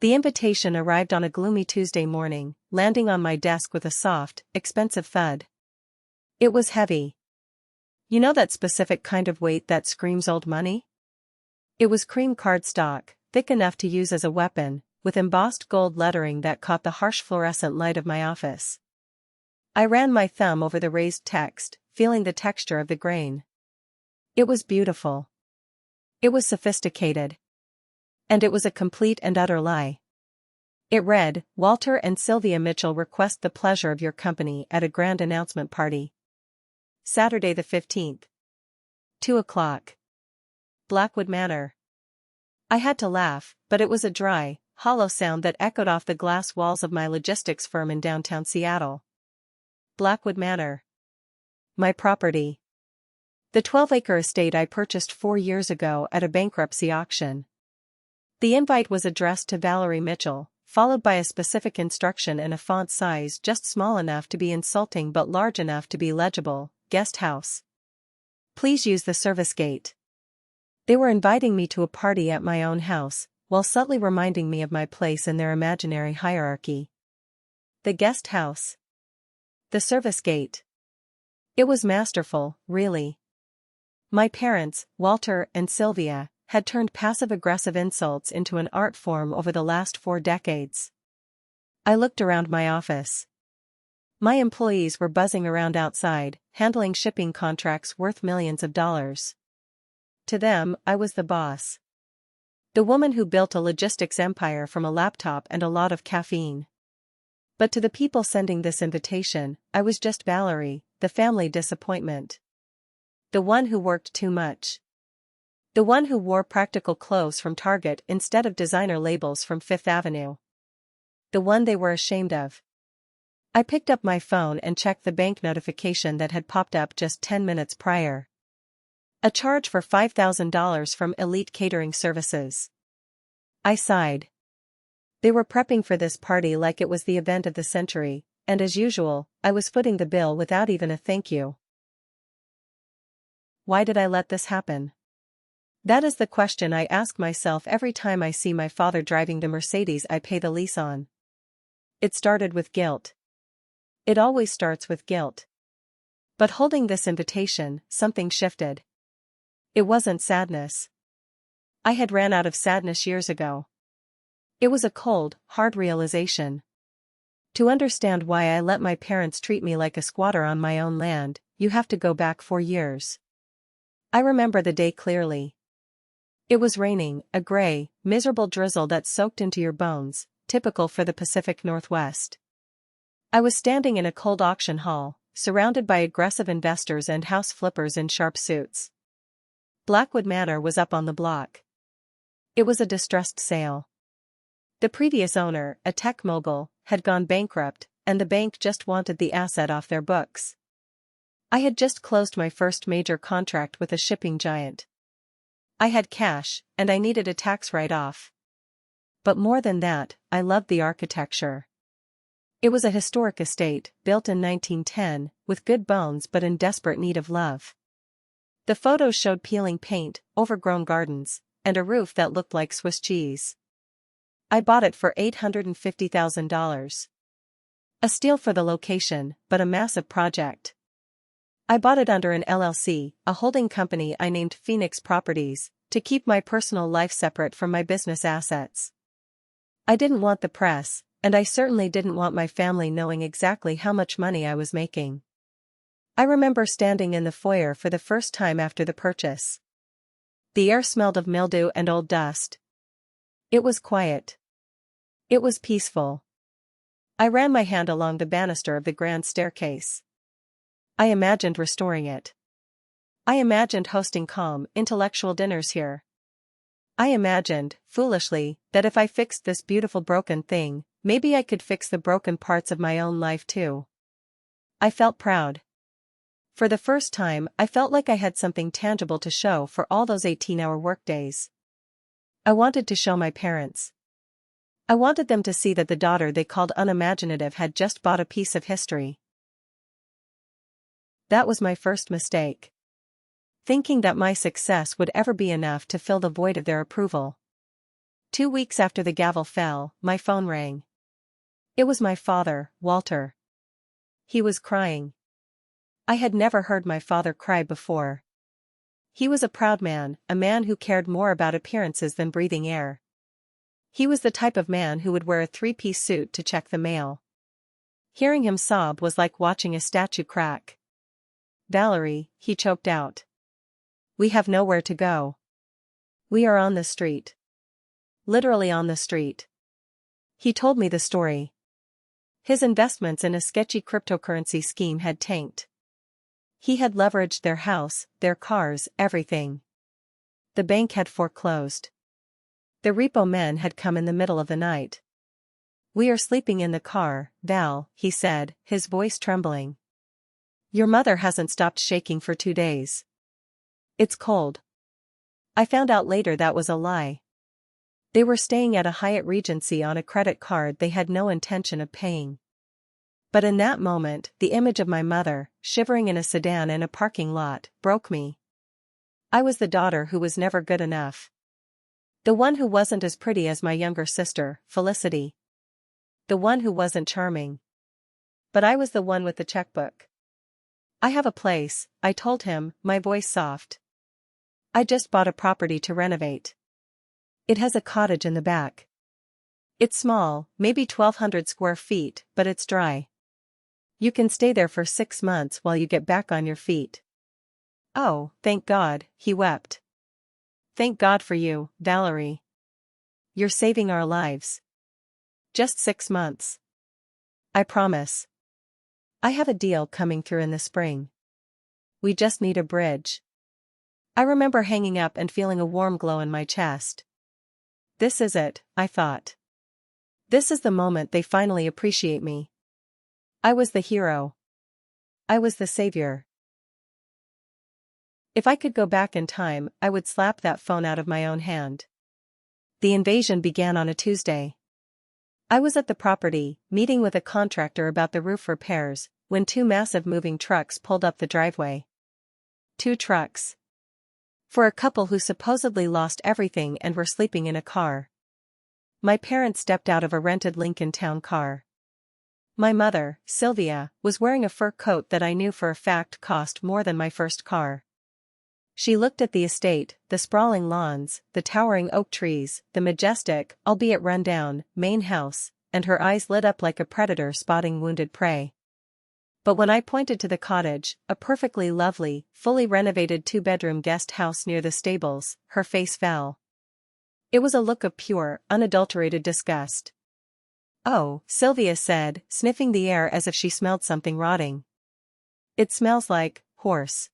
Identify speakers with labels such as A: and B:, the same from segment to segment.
A: The invitation arrived on a gloomy Tuesday morning, landing on my desk with a soft, expensive thud. It was heavy. You know that specific kind of weight that screams old money? It was cream cardstock, thick enough to use as a weapon, with embossed gold lettering that caught the harsh fluorescent light of my office. I ran my thumb over the raised text, feeling the texture of the grain. It was beautiful. It was sophisticated. And it was a complete and utter lie. It read, "Walter and Sylvia Mitchell request the pleasure of your company at a grand announcement party. Saturday the 15th. 2 o'clock. Blackwood Manor." I had to laugh, but it was a dry, hollow sound that echoed off the glass walls of my logistics firm in downtown Seattle. Blackwood Manor. My property. The 12-acre estate I purchased 4 years ago at a bankruptcy auction. The invite was addressed to Valerie Mitchell, followed by a specific instruction in a font size just small enough to be insulting but large enough to be legible: "Guest house. Please use the service gate." They were inviting me to a party at my own house, while subtly reminding me of my place in their imaginary hierarchy. The guest house. The service gate. It was masterful, really. My parents, Walter and Sylvia, had turned passive-aggressive insults into an art form over the last 4 decades. I looked around my office. My employees were buzzing around outside, handling shipping contracts worth millions of dollars. To them, I was the boss. The woman who built a logistics empire from a laptop and a lot of caffeine. But to the people sending this invitation, I was just Valerie, the family disappointment. The one who worked too much. The one who wore practical clothes from Target instead of designer labels from Fifth Avenue. The one they were ashamed of. I picked up my phone and checked the bank notification that had popped up just 10 minutes prior. A charge for $5,000 from Elite Catering Services. I sighed. They were prepping for this party like it was the event of the century, and as usual, I was footing the bill without even a thank you. Why did I let this happen? That is the question I ask myself every time I see my father driving the Mercedes I pay the lease on. It started with guilt. It always starts with guilt. But holding this invitation, something shifted. It wasn't sadness. I had ran out of sadness years ago. It was a cold, hard realization. To understand why I let my parents treat me like a squatter on my own land, you have to go back 4 years. I remember the day clearly. It was raining, a gray, miserable drizzle that soaked into your bones, typical for the Pacific Northwest. I was standing in a cold auction hall, surrounded by aggressive investors and house flippers in sharp suits. Blackwood Manor was up on the block. It was a distressed sale. The previous owner, a tech mogul, had gone bankrupt, and the bank just wanted the asset off their books. I had just closed my first major contract with a shipping giant. I had cash, and I needed a tax write-off. But more than that, I loved the architecture. It was a historic estate, built in 1910, with good bones but in desperate need of love. The photos showed peeling paint, overgrown gardens, and a roof that looked like Swiss cheese. I bought it for $850,000. A steal for the location, but a massive project. I bought it under an LLC, a holding company I named Phoenix Properties, to keep my personal life separate from my business assets. I didn't want the press, and I certainly didn't want my family knowing exactly how much money I was making. I remember standing in the foyer for the first time after the purchase. The air smelled of mildew and old dust. It was quiet. It was peaceful. I ran my hand along the banister of the grand staircase. I imagined restoring it. I imagined hosting calm, intellectual dinners here. I imagined, foolishly, that if I fixed this beautiful broken thing, maybe I could fix the broken parts of my own life too. I felt proud. For the first time, I felt like I had something tangible to show for all those 18-hour workdays. I wanted to show my parents. I wanted them to see that the daughter they called unimaginative had just bought a piece of history. That was my first mistake. Thinking that my success would ever be enough to fill the void of their approval. 2 weeks after the gavel fell, my phone rang. It was my father, Walter. He was crying. I had never heard my father cry before. He was a proud man, a man who cared more about appearances than breathing air. He was the type of man who would wear a three-piece suit to check the mail. Hearing him sob was like watching a statue crack. "Valerie," he choked out. "We have nowhere to go. We are on the street. Literally on the street." He told me the story. His investments in a sketchy cryptocurrency scheme had tanked. He had leveraged their house, their cars, everything. The bank had foreclosed. The repo men had come in the middle of the night. "We are sleeping in the car, Val," he said, his voice trembling. "Your mother hasn't stopped shaking for 2 days. It's cold." I found out later that was a lie. They were staying at a Hyatt Regency on a credit card they had no intention of paying. But in that moment, the image of my mother, shivering in a sedan in a parking lot, broke me. I was the daughter who was never good enough. The one who wasn't as pretty as my younger sister, Felicity. The one who wasn't charming. But I was the one with the checkbook. "I have a place," I told him, my voice soft. "I just bought a property to renovate. It has a cottage in the back. It's small, maybe 1,200 square feet, but it's dry. You can stay there for 6 months while you get back on your feet." "Oh, thank God," he wept. "Thank God for you, Valerie. You're saving our lives. Just 6 months. I promise. I have a deal coming through in the spring. We just need a bridge." I remember hanging up and feeling a warm glow in my chest. This is it, I thought. This is the moment they finally appreciate me. I was the hero. I was the savior. If I could go back in time, I would slap that phone out of my own hand. The invasion began on a Tuesday. I was at the property, meeting with a contractor about the roof repairs, when 2 massive moving trucks pulled up the driveway. 2 trucks. For a couple who supposedly lost everything and were sleeping in a car. My parents stepped out of a rented Lincoln Town car. My mother, Sylvia, was wearing a fur coat that I knew for a fact cost more than my first car. She looked at the estate, the sprawling lawns, the towering oak trees, the majestic, albeit run-down, main house, and her eyes lit up like a predator spotting wounded prey. But when I pointed to the cottage, a perfectly lovely, fully renovated 2-bedroom guest house near the stables, her face fell. It was a look of pure, unadulterated disgust. "Oh," Sylvia said, sniffing the air as if she smelled something rotting. "It smells like horse.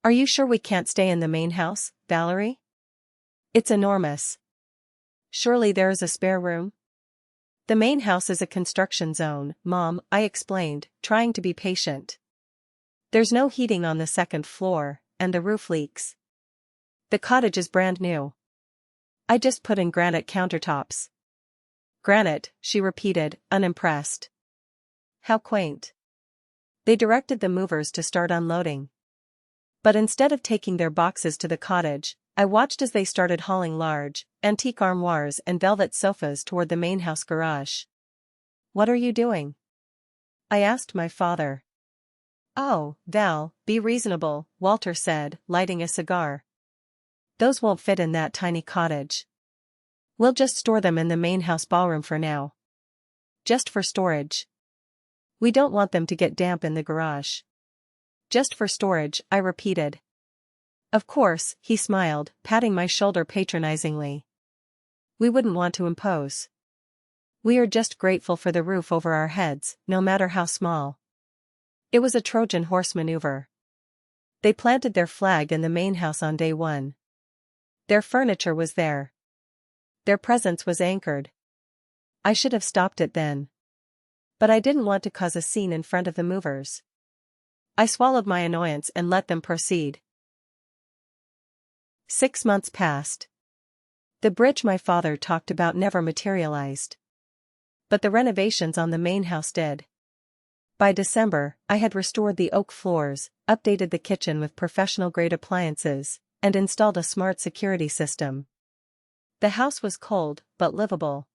A: Are you sure we can't stay in the main house, Valerie? It's enormous. Surely there is a spare room?" "The main house is a construction zone, Mom," I explained, trying to be patient. "There's no heating on the 2nd floor, and the roof leaks. The cottage is brand new. I just put in granite countertops." "Granite," she repeated, unimpressed. "How quaint." They directed the movers to start unloading. But instead of taking their boxes to the cottage, I watched as they started hauling large, antique armoires and velvet sofas toward the main house garage. "What are you doing?" I asked my father. "Oh, Val, be reasonable," Walter said, lighting a cigar. "Those won't fit in that tiny cottage. We'll just store them in the main house ballroom for now. Just for storage. We don't want them to get damp in the garage." "Just for storage," I repeated. "Of course," he smiled, patting my shoulder patronizingly. "We wouldn't want to impose. We are just grateful for the roof over our heads, no matter how small." It was a Trojan horse maneuver. They planted their flag in the main house on day 1. Their furniture was there. Their presence was anchored. I should have stopped it then. But I didn't want to cause a scene in front of the movers. I swallowed my annoyance and let them proceed. 6 months passed. The bridge my father talked about never materialized. But the renovations on the main house did. By December, I had restored the oak floors, updated the kitchen with professional-grade appliances, and installed a smart security system. The house was cold, but livable.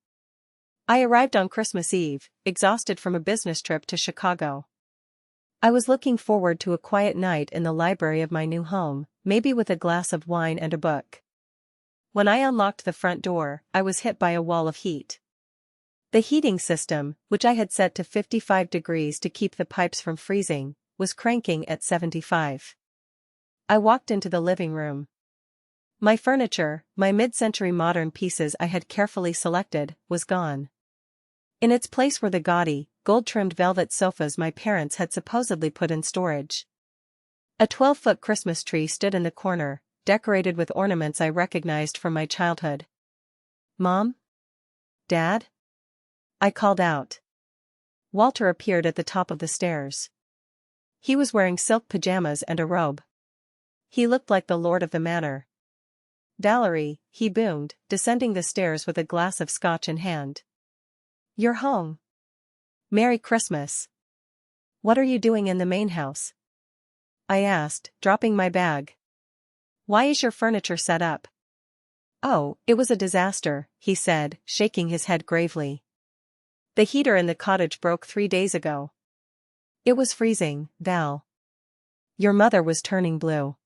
A: I arrived on Christmas Eve, exhausted from a business trip to Chicago. I was looking forward to a quiet night in the library of my new home, maybe with a glass of wine and a book. When I unlocked the front door, I was hit by a wall of heat. The heating system, which I had set to 55 degrees to keep the pipes from freezing, was cranking at 75. I walked into the living room. My furniture, my mid-century modern pieces I had carefully selected, was gone. In its place were the gaudy, gold-trimmed velvet sofas my parents had supposedly put in storage. A 12-foot Christmas tree stood in the corner, decorated with ornaments I recognized from my childhood. "Mom? Dad?" I called out. Walter appeared at the top of the stairs. He was wearing silk pajamas and a robe. He looked like the lord of the manor. "Valerie," he boomed, descending the stairs with a glass of scotch in hand. "You're home. Merry Christmas. What are you doing in the main house?" I asked, dropping my bag. "Why is your furniture set up?" "Oh, it was a disaster," he said, shaking his head gravely. "The heater in the cottage broke 3 days ago." It was freezing, Val. Your mother was turning blue.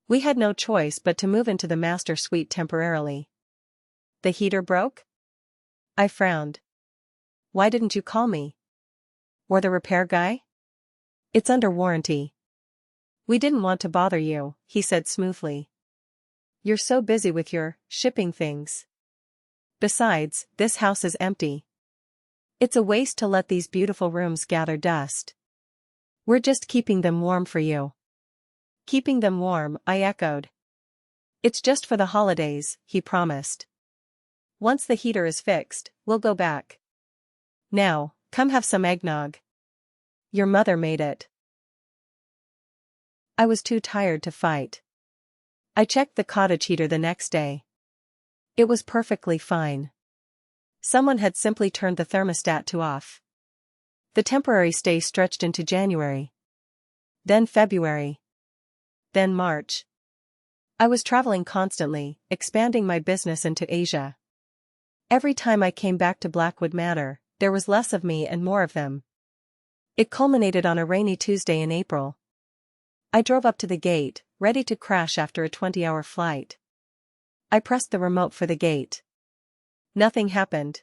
A: We had no choice but to move into the master suite temporarily. "The heater broke?" I frowned. "Why didn't you call me? Or the repair guy?" "It's under warranty." "We didn't want to bother you," he said smoothly. "You're so busy with your shipping things. Besides, this house is empty. It's a waste to let these beautiful rooms gather dust. We're just keeping them warm for you." "Keeping them warm," I echoed. "It's just for the holidays," he promised. "Once the heater is fixed, we'll go back. Now, come have some eggnog. Your mother made it." I was too tired to fight. I checked the cottage heater the next day. It was perfectly fine. Someone had simply turned the thermostat to off. The temporary stay stretched into January. Then February. Then March. I was traveling constantly, expanding my business into Asia. Every time I came back to Blackwood Manor, there was less of me and more of them. It culminated on a rainy Tuesday in April. I drove up to the gate, ready to crash after a 20-hour flight. I pressed the remote for the gate. Nothing happened.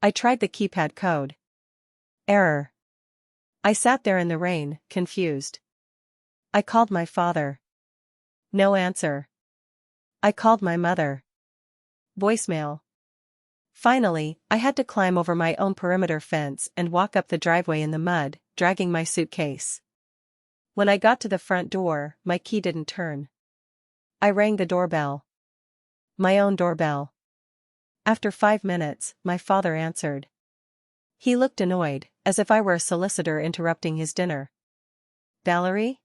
A: I tried the keypad code. Error. I sat there in the rain, confused. I called my father. No answer. I called my mother. Voicemail. Finally, I had to climb over my own perimeter fence and walk up the driveway in the mud, dragging my suitcase. When I got to the front door, my key didn't turn. I rang the doorbell. My own doorbell. After 5 minutes, my father answered. He looked annoyed, as if I were a solicitor interrupting his dinner. "Valerie?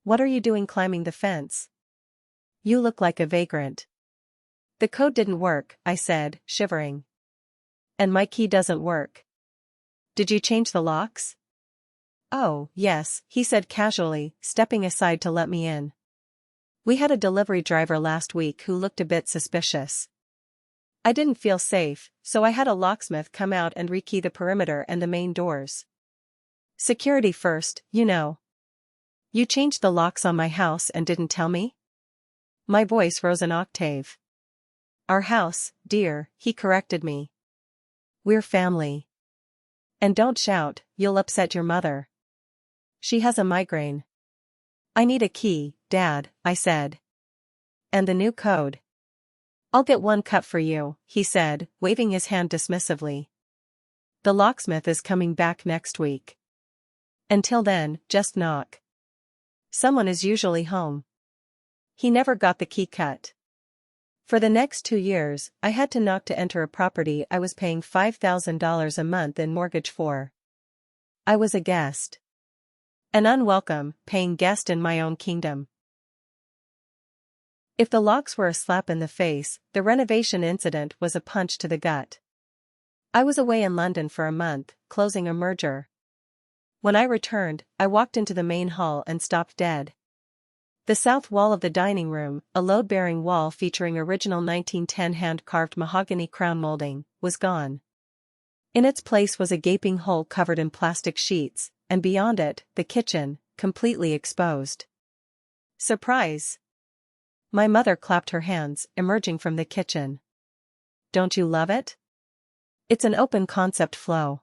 A: What are you doing climbing the fence? You look like a vagrant." "The code didn't work," I said, shivering. "And my key doesn't work." "Did you change the locks?" "Oh, yes," he said casually, stepping aside to let me in. "We had a delivery driver last week who looked a bit suspicious. I didn't feel safe, so I had a locksmith come out and rekey the perimeter and the main doors. Security first, you know." "You changed the locks on my house and didn't tell me?" My voice rose an octave. "Our house, dear," he corrected me. "We're family. And don't shout, you'll upset your mother. She has a migraine." "I need a key, Dad," I said. "And the new code." "I'll get one cut for you," he said, waving his hand dismissively. "The locksmith is coming back next week. Until then, just knock. Someone is usually home." He never got the key cut. For the next 2 years, I had to knock to enter a property I was paying $5,000 a month in mortgage for. I was a guest. An unwelcome, paying guest in my own kingdom. If the locks were a slap in the face, the renovation incident was a punch to the gut. I was away in London for a month, closing a merger. When I returned, I walked into the main hall and stopped dead. The south wall of the dining room, a load-bearing wall featuring original 1910 hand-carved mahogany crown molding, was gone. In its place was a gaping hole covered in plastic sheets, and beyond it, the kitchen, completely exposed. Surprise! My mother clapped her hands, emerging from the kitchen. Don't you love it? It's an open-concept flow.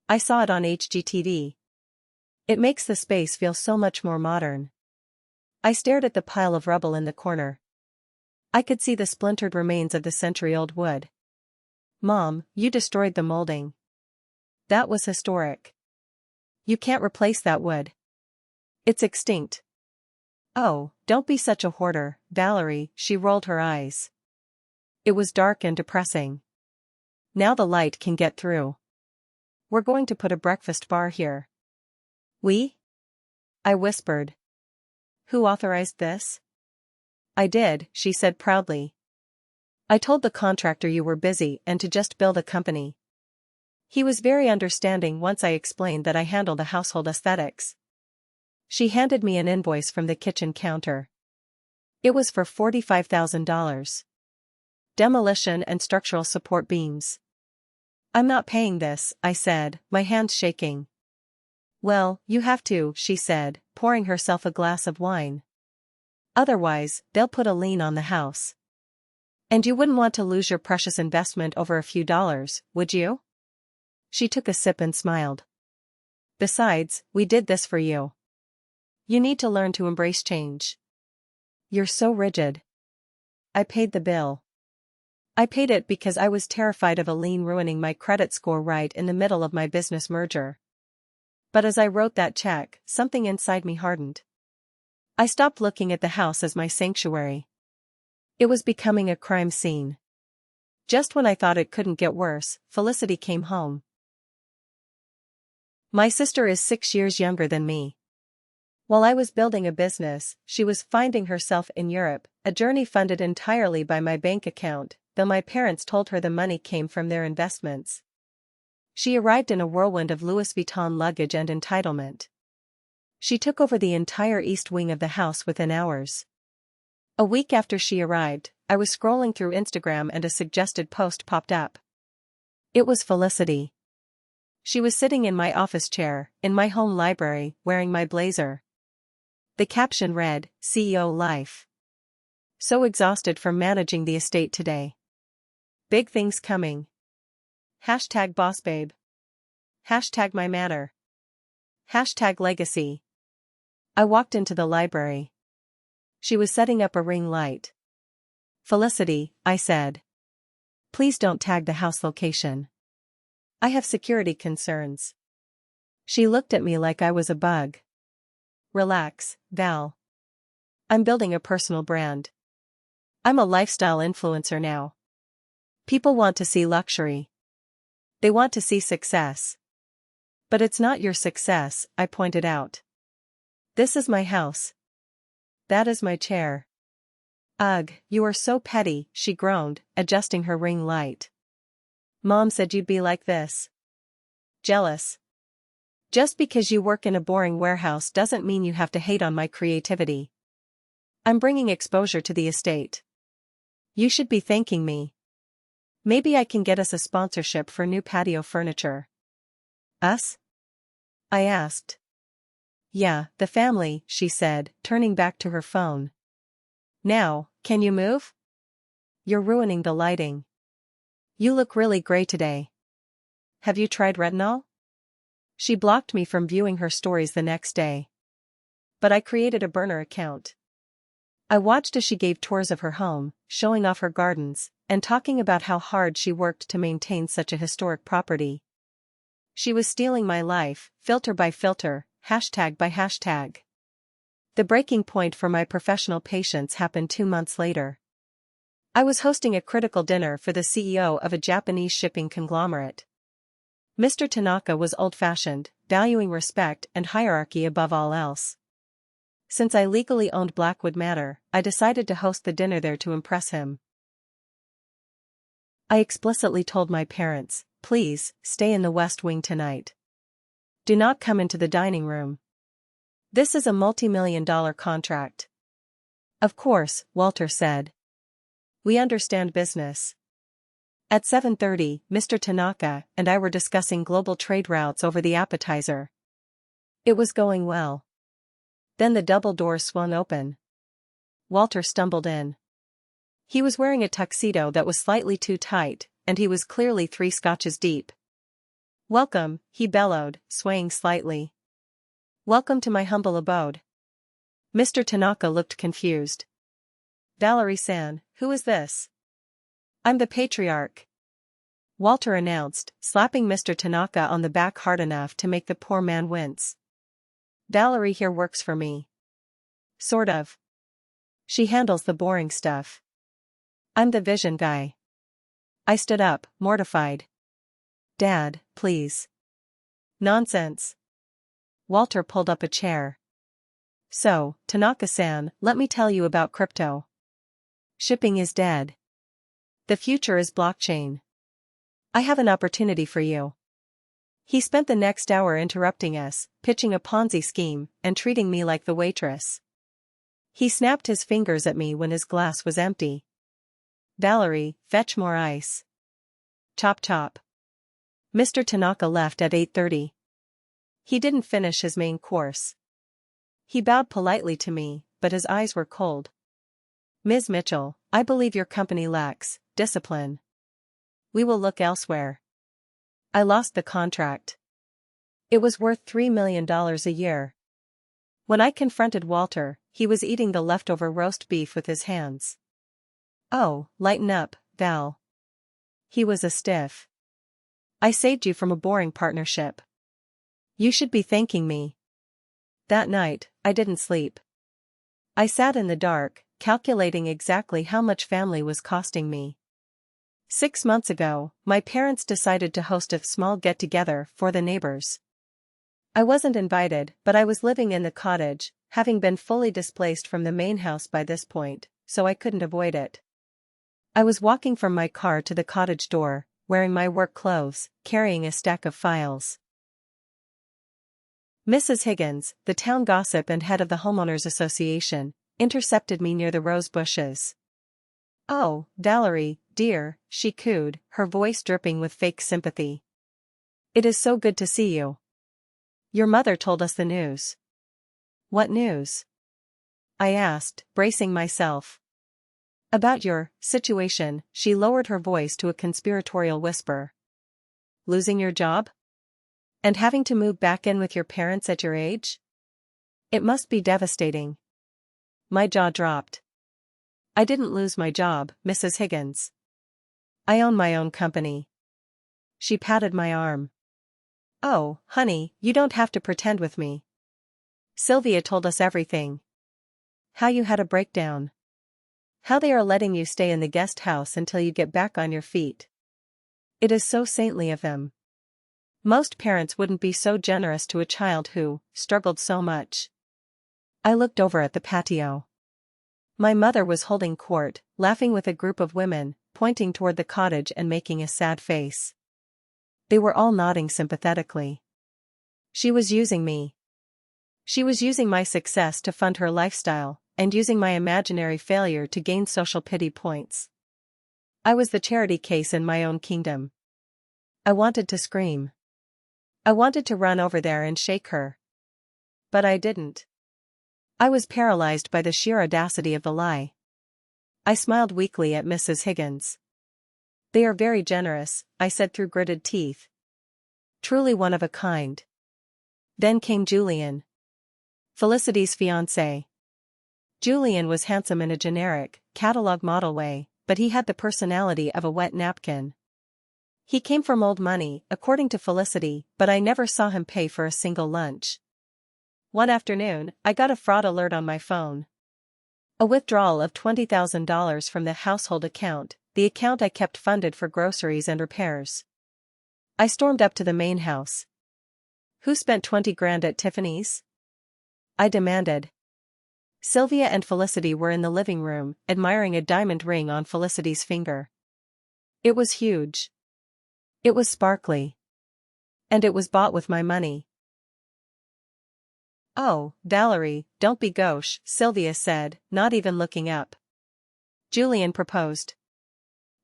A: I saw it on HGTV. It makes the space feel so much more modern. I stared at the pile of rubble in the corner. I could see the splintered remains of the century-old wood. Mom, you destroyed the molding. That was historic. You can't replace that wood. It's extinct. Oh, don't be such a hoarder, Valerie, she rolled her eyes. It was dark and depressing. Now the light can get through. We're going to put a breakfast bar here. We? I whispered. Who authorized this? I did, she said proudly. I told the contractor you were busy and to just build a company. He was very understanding once I explained that I handled the household aesthetics. She handed me an invoice from the kitchen counter. It was for $45,000. Demolition and structural support beams. I'm not paying this, I said, my hands shaking. Well, you have to, she said, pouring herself a glass of wine. Otherwise, they'll put a lien on the house. And you wouldn't want to lose your precious investment over a few dollars, would you? She took a sip and smiled. Besides, we did this for you. You need to learn to embrace change. You're so rigid. I paid the bill. I paid it because I was terrified of a lien ruining my credit score right in the middle of my business merger. But as I wrote that check, something inside me hardened. I stopped looking at the house as my sanctuary. It was becoming a crime scene. Just when I thought it couldn't get worse, Felicity came home. My sister is 6 years younger than me. While I was building a business, she was finding herself in Europe, a journey funded entirely by my bank account, though my parents told her the money came from their investments. She arrived in a whirlwind of Louis Vuitton luggage and entitlement. She took over the entire east wing of the house within hours. A week after she arrived, I was scrolling through Instagram and a suggested post popped up. It was Felicity. She was sitting in my office chair, in my home library, wearing my blazer. The caption read, CEO Life. So exhausted from managing the estate today. Big things coming. Hashtag boss babe. Hashtag my matter. Hashtag legacy. I walked into the library. She was setting up a ring light. Felicity, I said. Please don't tag the house location. I have security concerns. She looked at me like I was a bug. Relax, Val. I'm building a personal brand. I'm a lifestyle influencer now. People want to see luxury. They want to see success. But it's not your success, I pointed out. This is my house. That is my chair. Ugh, you are so petty, she groaned, adjusting her ring light. Mom said you'd be like this. Jealous. Just because you work in a boring warehouse doesn't mean you have to hate on my creativity. I'm bringing exposure to the estate. You should be thanking me. Maybe I can get us a sponsorship for new patio furniture. Us? I asked. Yeah, the family, she said, turning back to her phone. Now, can you move? You're ruining the lighting. You look really gray today. Have you tried retinol? She blocked me from viewing her stories the next day. But I created a burner account. I watched as she gave tours of her home, showing off her gardens, and talking about how hard she worked to maintain such a historic property. She was stealing my life, filter by filter, hashtag by hashtag. The breaking point for my professional patience happened 2 months later. I was hosting a critical dinner for the CEO of a Japanese shipping conglomerate. Mr. Tanaka was old-fashioned, valuing respect and hierarchy above all else. Since I legally owned Blackwood Manor, I decided to host the dinner there to impress him. I explicitly told my parents, please, stay in the West Wing tonight. Do not come into the dining room. This is a multi-million-dollar contract. Of course, Walter said. We understand business. At 7:30, Mr. Tanaka and I were discussing global trade routes over the appetizer. It was going well. Then the double doors swung open. Walter stumbled in. He was wearing a tuxedo that was slightly too tight, and he was clearly 3 scotches deep. Welcome, he bellowed, swaying slightly. Welcome to my humble abode. Mr. Tanaka looked confused. Valerie-san, who is this? I'm the patriarch. Walter announced, slapping Mr. Tanaka on the back hard enough to make the poor man wince. Valerie here works for me. Sort of. She handles the boring stuff. I'm the vision guy. I stood up, mortified. Dad, please. Nonsense. Walter pulled up a chair. So, Tanaka-san, let me tell you about crypto. Shipping is dead. The future is blockchain. I have an opportunity for you. He spent the next hour interrupting us, pitching a Ponzi scheme, and treating me like the waitress. He snapped his fingers at me when his glass was empty. Valerie, fetch more ice. Chop chop. Mr. Tanaka left at 8:30. He didn't finish his main course. He bowed politely to me, but his eyes were cold. Ms. Mitchell, I believe your company lacks discipline. We will look elsewhere. I lost the contract. It was worth $3 million a year. When I confronted Walter, he was eating the leftover roast beef with his hands. Oh, lighten up, Val. He was a stiff. I saved you from a boring partnership. You should be thanking me. That night, I didn't sleep. I sat in the dark, calculating exactly how much family was costing me. 6 months ago, my parents decided to host a small get-together for the neighbors. I wasn't invited, but I was living in the cottage, having been fully displaced from the main house by this point, so I couldn't avoid it. I was walking from my car to the cottage door, wearing my work clothes, carrying a stack of files. Mrs. Higgins, the town gossip and head of the homeowners association, intercepted me near the rose bushes. Oh, Valerie, dear, she cooed, her voice dripping with fake sympathy. It is so good to see you. Your mother told us the news. What news? I asked, bracing myself. About your situation, she lowered her voice to a conspiratorial whisper. Losing your job? And having to move back in with your parents at your age? It must be devastating. My jaw dropped. I didn't lose my job, Mrs. Higgins. I own my own company. She patted my arm. Oh, honey, you don't have to pretend with me. Sylvia told us everything. How you had a breakdown. How they are letting you stay in the guest house until you get back on your feet. It is so saintly of them. Most parents wouldn't be so generous to a child who struggled so much. I looked over at the patio. My mother was holding court, laughing with a group of women, pointing toward the cottage and making a sad face. They were all nodding sympathetically. She was using me. She was using my success to fund her lifestyle, and using my imaginary failure to gain social pity points. I was the charity case in my own kingdom. I wanted to scream. I wanted to run over there and shake her. But I didn't. I was paralyzed by the sheer audacity of the lie. I smiled weakly at Mrs. Higgins. They are very generous, I said through gritted teeth. Truly one of a kind. Then came Julian. Felicity's fiancé. Julian was handsome in a generic, catalog model way, but he had the personality of a wet napkin. He came from old money, according to Felicity, but I never saw him pay for a single lunch. One afternoon, I got a fraud alert on my phone. A withdrawal of $20,000 from the household account, the account I kept funded for groceries and repairs. I stormed up to the main house. Who spent 20 grand at Tiffany's? I demanded. Sylvia and Felicity were in the living room, admiring a diamond ring on Felicity's finger. It was huge. It was sparkly. And it was bought with my money. Oh, Valerie, don't be gauche, Sylvia said, not even looking up. Julian proposed.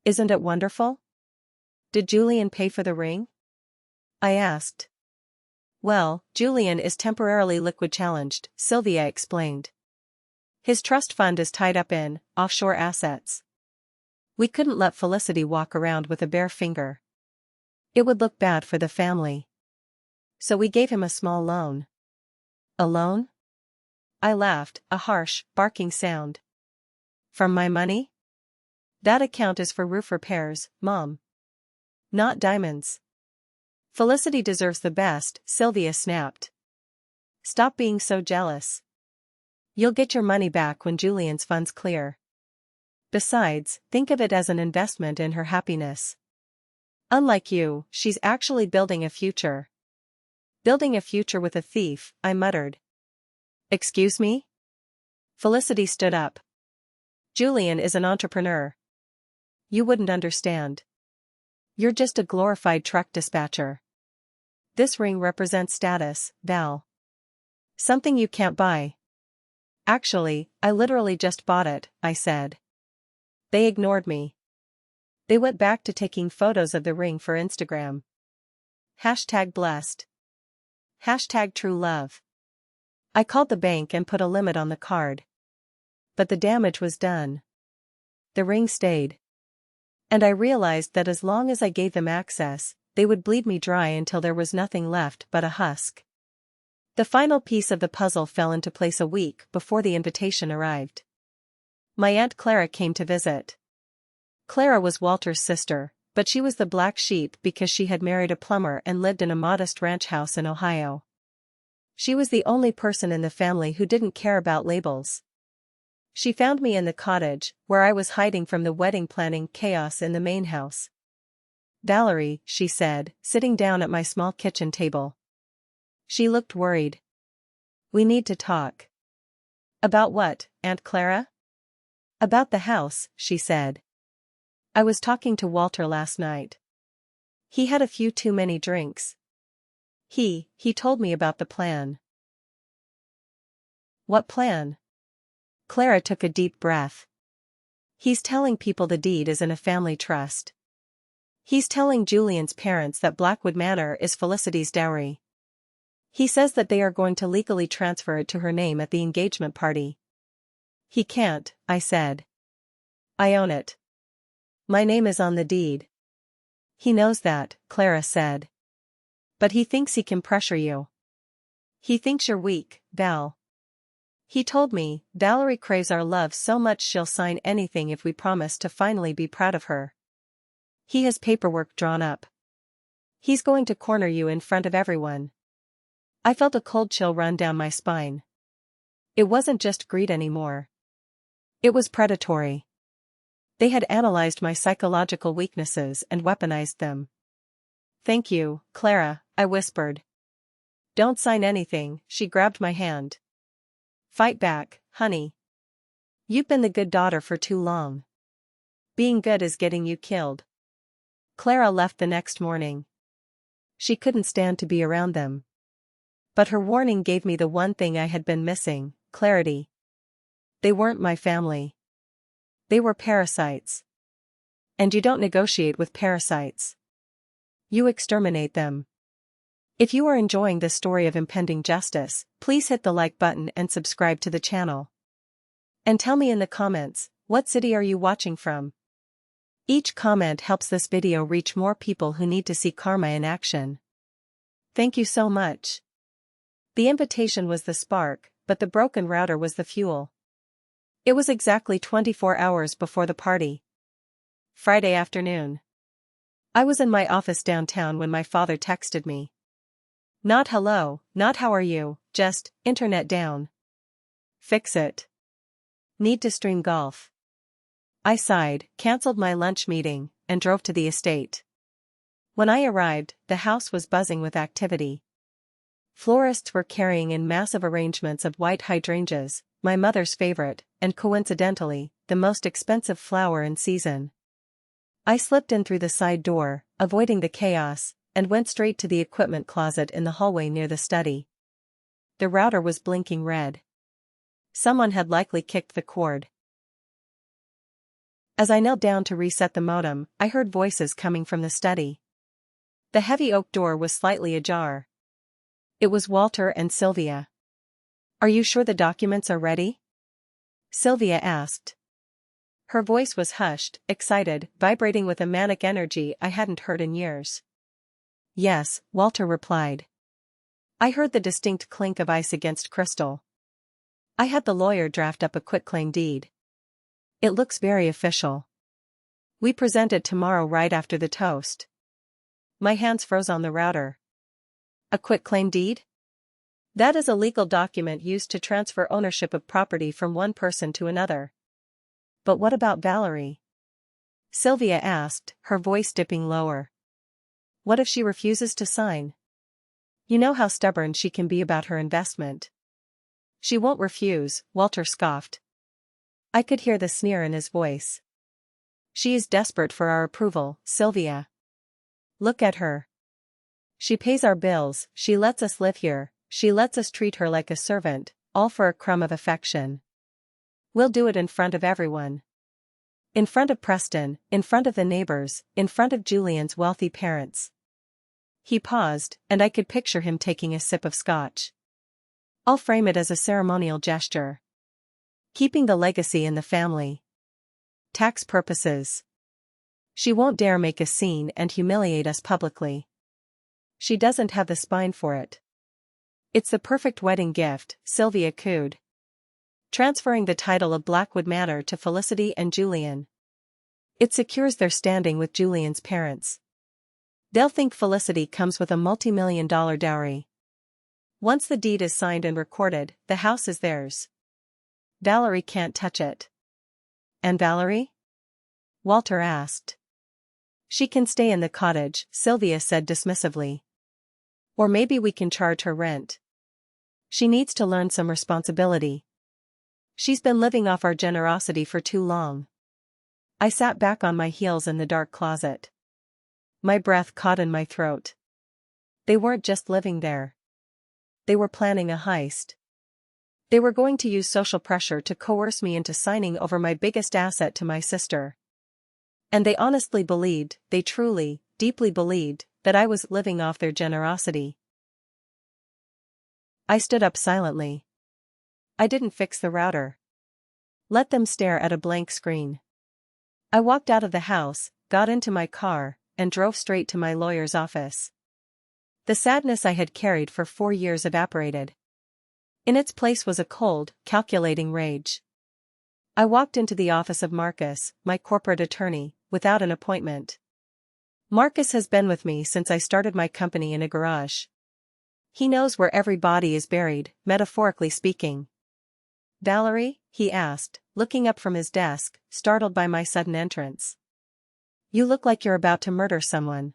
A: Isn't it wonderful? Did Julian pay for the ring? I asked. Well, Julian is temporarily liquid challenged, Sylvia explained. His trust fund is tied up in offshore assets. We couldn't let Felicity walk around with a bare finger. It would look bad for the family. So we gave him a small loan. A loan? I laughed, a harsh, barking sound. From my money? That account is for roof repairs, Mom. Not diamonds. Felicity deserves the best, Sylvia snapped. Stop being so jealous. You'll get your money back when Julian's funds clear. Besides, think of it as an investment in her happiness. Unlike you, she's actually building a future. Building a future with a thief, I muttered. Excuse me? Felicity stood up. Julian is an entrepreneur. You wouldn't understand. You're just a glorified truck dispatcher. This ring represents status, Val. Something you can't buy. Actually, I literally just bought it, I said. They ignored me. They went back to taking photos of the ring for Instagram. #blessed. #true love. I called the bank and put a limit on the card. But the damage was done. The ring stayed. And I realized that as long as I gave them access, they would bleed me dry until there was nothing left but a husk. The final piece of the puzzle fell into place a week before the invitation arrived. My Aunt Clara came to visit. Clara was Walter's sister, but she was the black sheep because she had married a plumber and lived in a modest ranch house in Ohio. She was the only person in the family who didn't care about labels. She found me in the cottage, where I was hiding from the wedding planning chaos in the main house. Valerie, she said, sitting down at my small kitchen table. She looked worried. We need to talk. About what, Aunt Clara? About the house, she said. I was talking to Walter last night. He had a few too many drinks. He told me about the plan. What plan? Clara took a deep breath. He's telling people the deed is in a family trust. He's telling Julian's parents that Blackwood Manor is Felicity's dowry. He says that they are going to legally transfer it to her name at the engagement party. He can't, I said. I own it. My name is on the deed. He knows that, Clara said. But he thinks he can pressure you. He thinks you're weak, Val. He told me, Valerie craves our love so much she'll sign anything if we promise to finally be proud of her. He has paperwork drawn up. He's going to corner you in front of everyone. I felt a cold chill run down my spine. It wasn't just greed anymore. It was predatory. They had analyzed my psychological weaknesses and weaponized them. Thank you, Clara, I whispered. Don't sign anything, she grabbed my hand. Fight back, honey. You've been the good daughter for too long. Being good is getting you killed. Clara left the next morning. She couldn't stand to be around them. But her warning gave me the one thing I had been missing, clarity. They weren't my family. They were parasites. And you don't negotiate with parasites. You exterminate them. If you are enjoying this story of impending justice, please hit the like button and subscribe to the channel. And tell me in the comments, what city are you watching from? Each comment helps this video reach more people who need to see karma in action. Thank you so much. The invitation was the spark, but the broken router was the fuel. It was exactly 24 hours before the party. Friday afternoon. I was in my office downtown when my father texted me. Not hello, not how are you, just, internet down. Fix it. Need to stream golf. I sighed, cancelled my lunch meeting, and drove to the estate. When I arrived, the house was buzzing with activity. Florists were carrying in massive arrangements of white hydrangeas, my mother's favorite, and coincidentally, the most expensive flower in season. I slipped in through the side door, avoiding the chaos, and went straight to the equipment closet in the hallway near the study. The router was blinking red. Someone had likely kicked the cord. As I knelt down to reset the modem, I heard voices coming from the study. The heavy oak door was slightly ajar. It was Walter and Sylvia. "Are you sure the documents are ready?" Sylvia asked. Her voice was hushed, excited, vibrating with a manic energy I hadn't heard in years. "Yes," Walter replied. I heard the distinct clink of ice against crystal. I had the lawyer draft up a quitclaim deed. It looks very official. We present it tomorrow right after the toast. My hands froze on the router. A quitclaim deed? That is a legal document used to transfer ownership of property from one person to another. But what about Valerie? Sylvia asked, her voice dipping lower. What if she refuses to sign? You know how stubborn she can be about her investment. She won't refuse, Walter scoffed. I could hear the sneer in his voice. She is desperate for our approval, Sylvia. Look at her. She pays our bills, she lets us live here, she lets us treat her like a servant, all for a crumb of affection. We'll do it in front of everyone. In front of Preston, in front of the neighbors, in front of Julian's wealthy parents. He paused, and I could picture him taking a sip of scotch. I'll frame it as a ceremonial gesture. Keeping the legacy in the family. Tax purposes. She won't dare make a scene and humiliate us publicly. She doesn't have the spine for it. It's the perfect wedding gift, Sylvia cooed. Transferring the title of Blackwood Manor to Felicity and Julian. It secures their standing with Julian's parents. They'll think Felicity comes with a multi-million-dollar dowry. Once the deed is signed and recorded, the house is theirs. Valerie can't touch it. And Valerie? Walter asked. She can stay in the cottage, Sylvia said dismissively. Or maybe we can charge her rent. She needs to learn some responsibility. She's been living off our generosity for too long. I sat back on my heels in the dark closet. My breath caught in my throat. They weren't just living there. They were planning a heist. They were going to use social pressure to coerce me into signing over my biggest asset to my sister. And they honestly believed, they truly, deeply believed, that I was living off their generosity. I stood up silently. I didn't fix the router. Let them stare at a blank screen. I walked out of the house, got into my car, and drove straight to my lawyer's office. The sadness I had carried for 4 years evaporated. In its place was a cold, calculating rage. I walked into the office of Marcus, my corporate attorney, without an appointment. Marcus has been with me since I started my company in a garage. He knows where every body is buried, metaphorically speaking. Valerie? He asked, looking up from his desk, startled by my sudden entrance. You look like you're about to murder someone.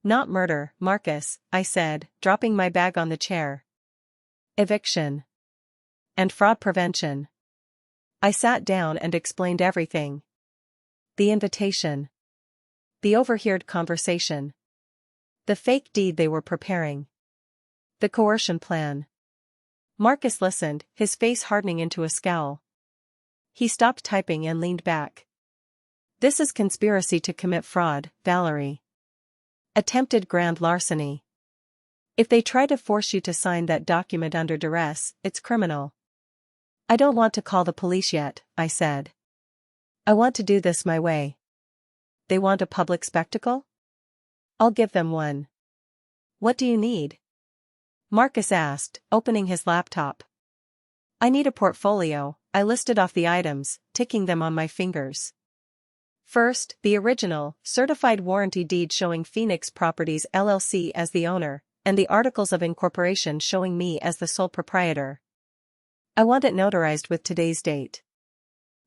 A: Not murder, Marcus, I said, dropping my bag on the chair. Eviction. And fraud prevention. I sat down and explained everything. The invitation. The overheard conversation. The fake deed they were preparing. The coercion plan. Marcus listened, his face hardening into a scowl. He stopped typing and leaned back. This is conspiracy to commit fraud, Valerie. Attempted grand larceny. If they try to force you to sign that document under duress, it's criminal. I don't want to call the police yet, I said. I want to do this my way. They want a public spectacle? I'll give them one. What do you need? Marcus asked, opening his laptop. I need a portfolio, I listed off the items, ticking them on my fingers. First, the original, certified warranty deed showing Phoenix Properties LLC as the owner, and the articles of incorporation showing me as the sole proprietor. I want it notarized with today's date.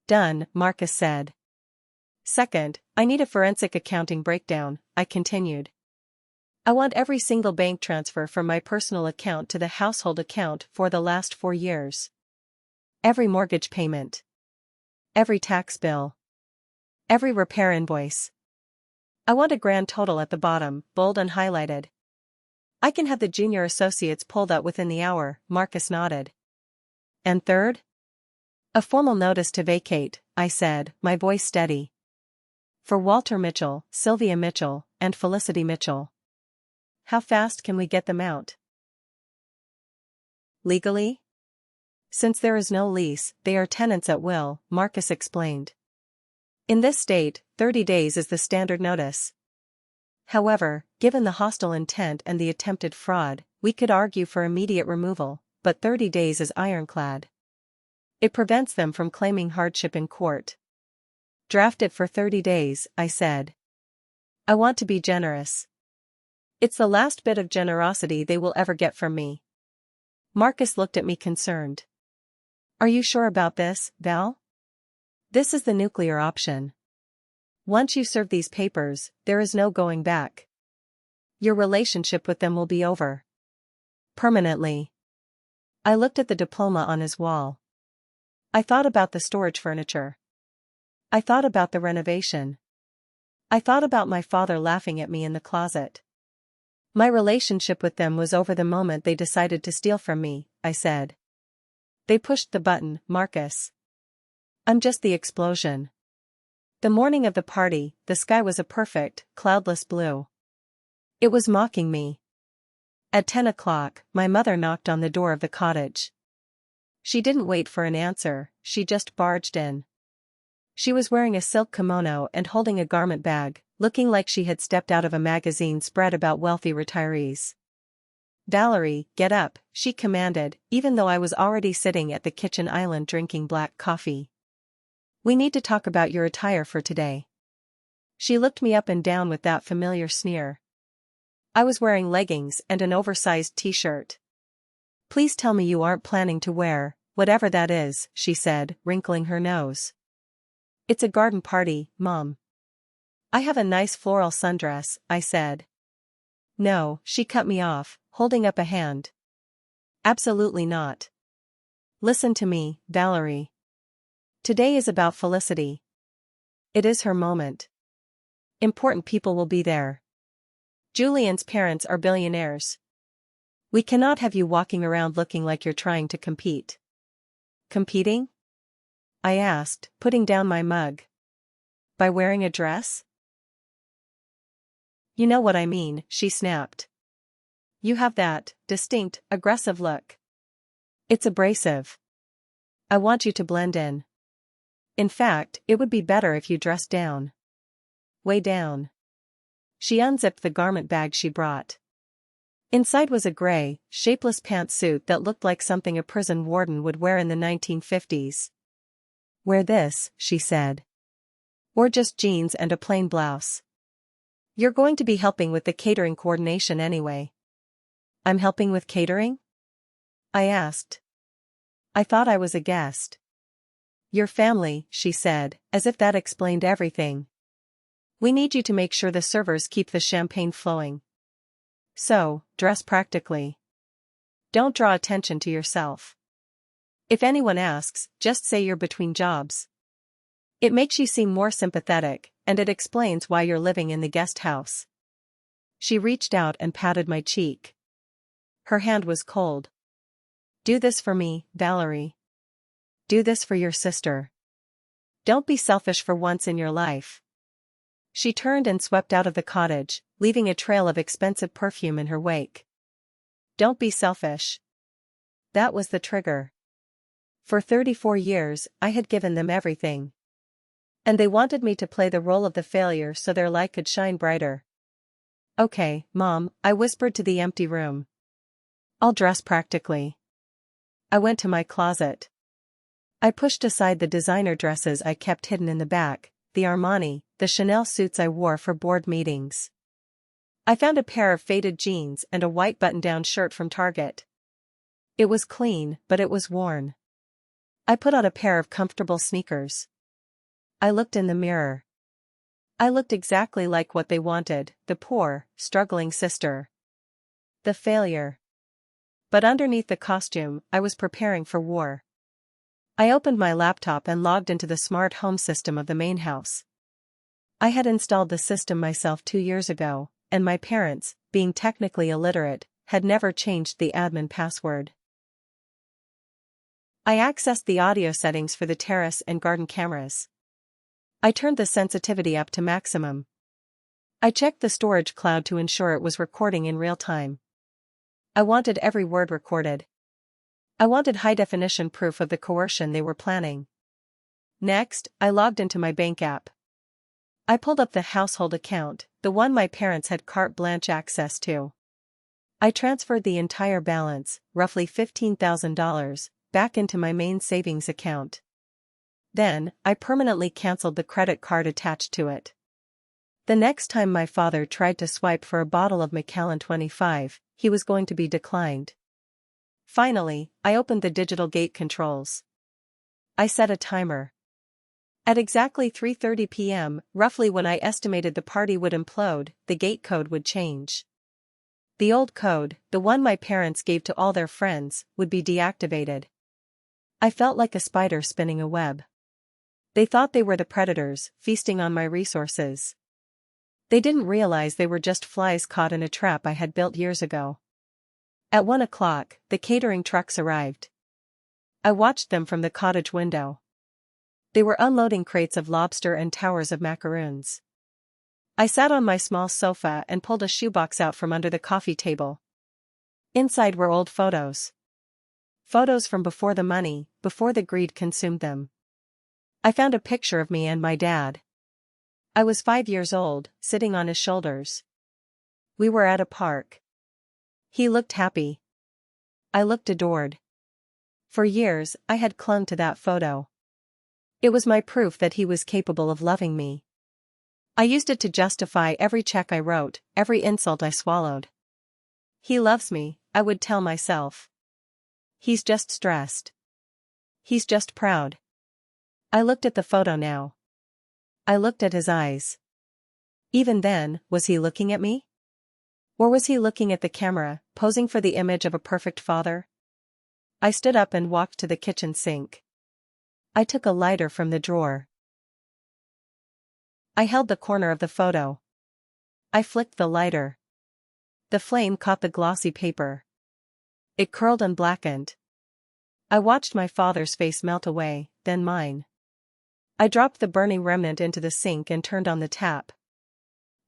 A: Done, Marcus said. Second, I need a forensic accounting breakdown, I continued. I want every single bank transfer from my personal account to the household account for the last 4 years. Every mortgage payment. Every tax bill. Every repair invoice. I want a grand total at the bottom, bold and highlighted. I can have the junior associates pulled out within the hour, Marcus nodded. And third? A formal notice to vacate, I said, my voice steady. For Walter Mitchell, Sylvia Mitchell, and Felicity Mitchell. How fast can we get them out? Legally? Since there is no lease, they are tenants at will, Marcus explained. In this state, 30 days is the standard notice. However, given the hostile intent and the attempted fraud, we could argue for immediate removal, but 30 days is ironclad. It prevents them from claiming hardship in court. Draft it for 30 days, I said. I want to be generous. It's the last bit of generosity they will ever get from me. Marcus looked at me concerned. Are you sure about this, Val? This is the nuclear option. Once you serve these papers, there is no going back. Your relationship with them will be over. Permanently. I looked at the diploma on his wall. I thought about the storage furniture. I thought about the renovation. I thought about my father laughing at me in the closet. My relationship with them was over the moment they decided to steal from me, I said. They pushed the button, Marcus. I'm just the explosion. The morning of the party, the sky was a perfect, cloudless blue. It was mocking me. At 10 o'clock, my mother knocked on the door of the cottage. She didn't wait for an answer, she just barged in. She was wearing a silk kimono and holding a garment bag, looking like she had stepped out of a magazine spread about wealthy retirees. Valerie, get up, she commanded, even though I was already sitting at the kitchen island drinking black coffee. We need to talk about your attire for today. She looked me up and down with that familiar sneer. I was wearing leggings and an oversized t-shirt. Please tell me you aren't planning to wear, whatever that is, she said, wrinkling her nose. It's a garden party, Mom. I have a nice floral sundress, I said. No, she cut me off, holding up a hand. Absolutely not. Listen to me, Valerie. Today is about Felicity. It is her moment. Important people will be there. Julian's parents are billionaires. We cannot have you walking around looking like you're trying to compete. Competing? I asked, putting down my mug. By wearing a dress? You know what I mean, she snapped. You have that distinct, aggressive look. It's abrasive. I want you to blend in. In fact, it would be better if you dressed down. Way down. She unzipped the garment bag she brought. Inside was a gray, shapeless pantsuit that looked like something a prison warden would wear in the 1950s. Wear this, she said. Or just jeans and a plain blouse. You're going to be helping with the catering coordination anyway. I'm helping with catering? I asked. I thought I was a guest. Your family, she said, as if that explained everything. We need you to make sure the servers keep the champagne flowing. So, dress practically. Don't draw attention to yourself. If anyone asks, just say you're between jobs. It makes you seem more sympathetic, and it explains why you're living in the guest house. She reached out and patted my cheek. Her hand was cold. Do this for me, Valerie. Do this for your sister. Don't be selfish for once in your life. She turned and swept out of the cottage, leaving a trail of expensive perfume in her wake. Don't be selfish. That was the trigger. For 34 years, I had given them everything. And they wanted me to play the role of the failure so their light could shine brighter. Okay, Mom, I whispered to the empty room. I'll dress practically. I went to my closet. I pushed aside the designer dresses I kept hidden in the back, the Armani, the Chanel suits I wore for board meetings. I found a pair of faded jeans and a white button-down shirt from Target. It was clean, but it was worn. I put on a pair of comfortable sneakers. I looked in the mirror. I looked exactly like what they wanted, the poor, struggling sister. The failure. But underneath the costume, I was preparing for war. I opened my laptop and logged into the smart home system of the main house. I had installed the system myself 2 years ago, and my parents, being technically illiterate, had never changed the admin password. I accessed the audio settings for the terrace and garden cameras. I turned the sensitivity up to maximum. I checked the storage cloud to ensure it was recording in real time. I wanted every word recorded. I wanted high-definition proof of the coercion they were planning. Next, I logged into my bank app. I pulled up the household account, the one my parents had carte blanche access to. I transferred the entire balance, roughly $15,000, back into my main savings account. Then, I permanently canceled the credit card attached to it. The next time my father tried to swipe for a bottle of Macallan 25, he was going to be declined. Finally, I opened the digital gate controls. I set a timer. At exactly 3:30 p.m., roughly when I estimated the party would implode, the gate code would change. The old code, the one my parents gave to all their friends, would be deactivated. I felt like a spider spinning a web. They thought they were the predators, feasting on my resources. They didn't realize they were just flies caught in a trap I had built years ago. At 1 o'clock, the catering trucks arrived. I watched them from the cottage window. They were unloading crates of lobster and towers of macaroons. I sat on my small sofa and pulled a shoebox out from under the coffee table. Inside were old photos. Photos from before the money, before the greed consumed them. I found a picture of me and my dad. I was 5 years old, sitting on his shoulders. We were at a park. He looked happy. I looked adored. For years, I had clung to that photo. It was my proof that he was capable of loving me. I used it to justify every check I wrote, every insult I swallowed. He loves me, I would tell myself. He's just stressed. He's just proud. I looked at the photo now. I looked at his eyes. Even then, was he looking at me? Or was he looking at the camera, posing for the image of a perfect father? I stood up and walked to the kitchen sink. I took a lighter from the drawer. I held the corner of the photo. I flicked the lighter. The flame caught the glossy paper. It curled and blackened. I watched my father's face melt away, then mine. I dropped the burning remnant into the sink and turned on the tap.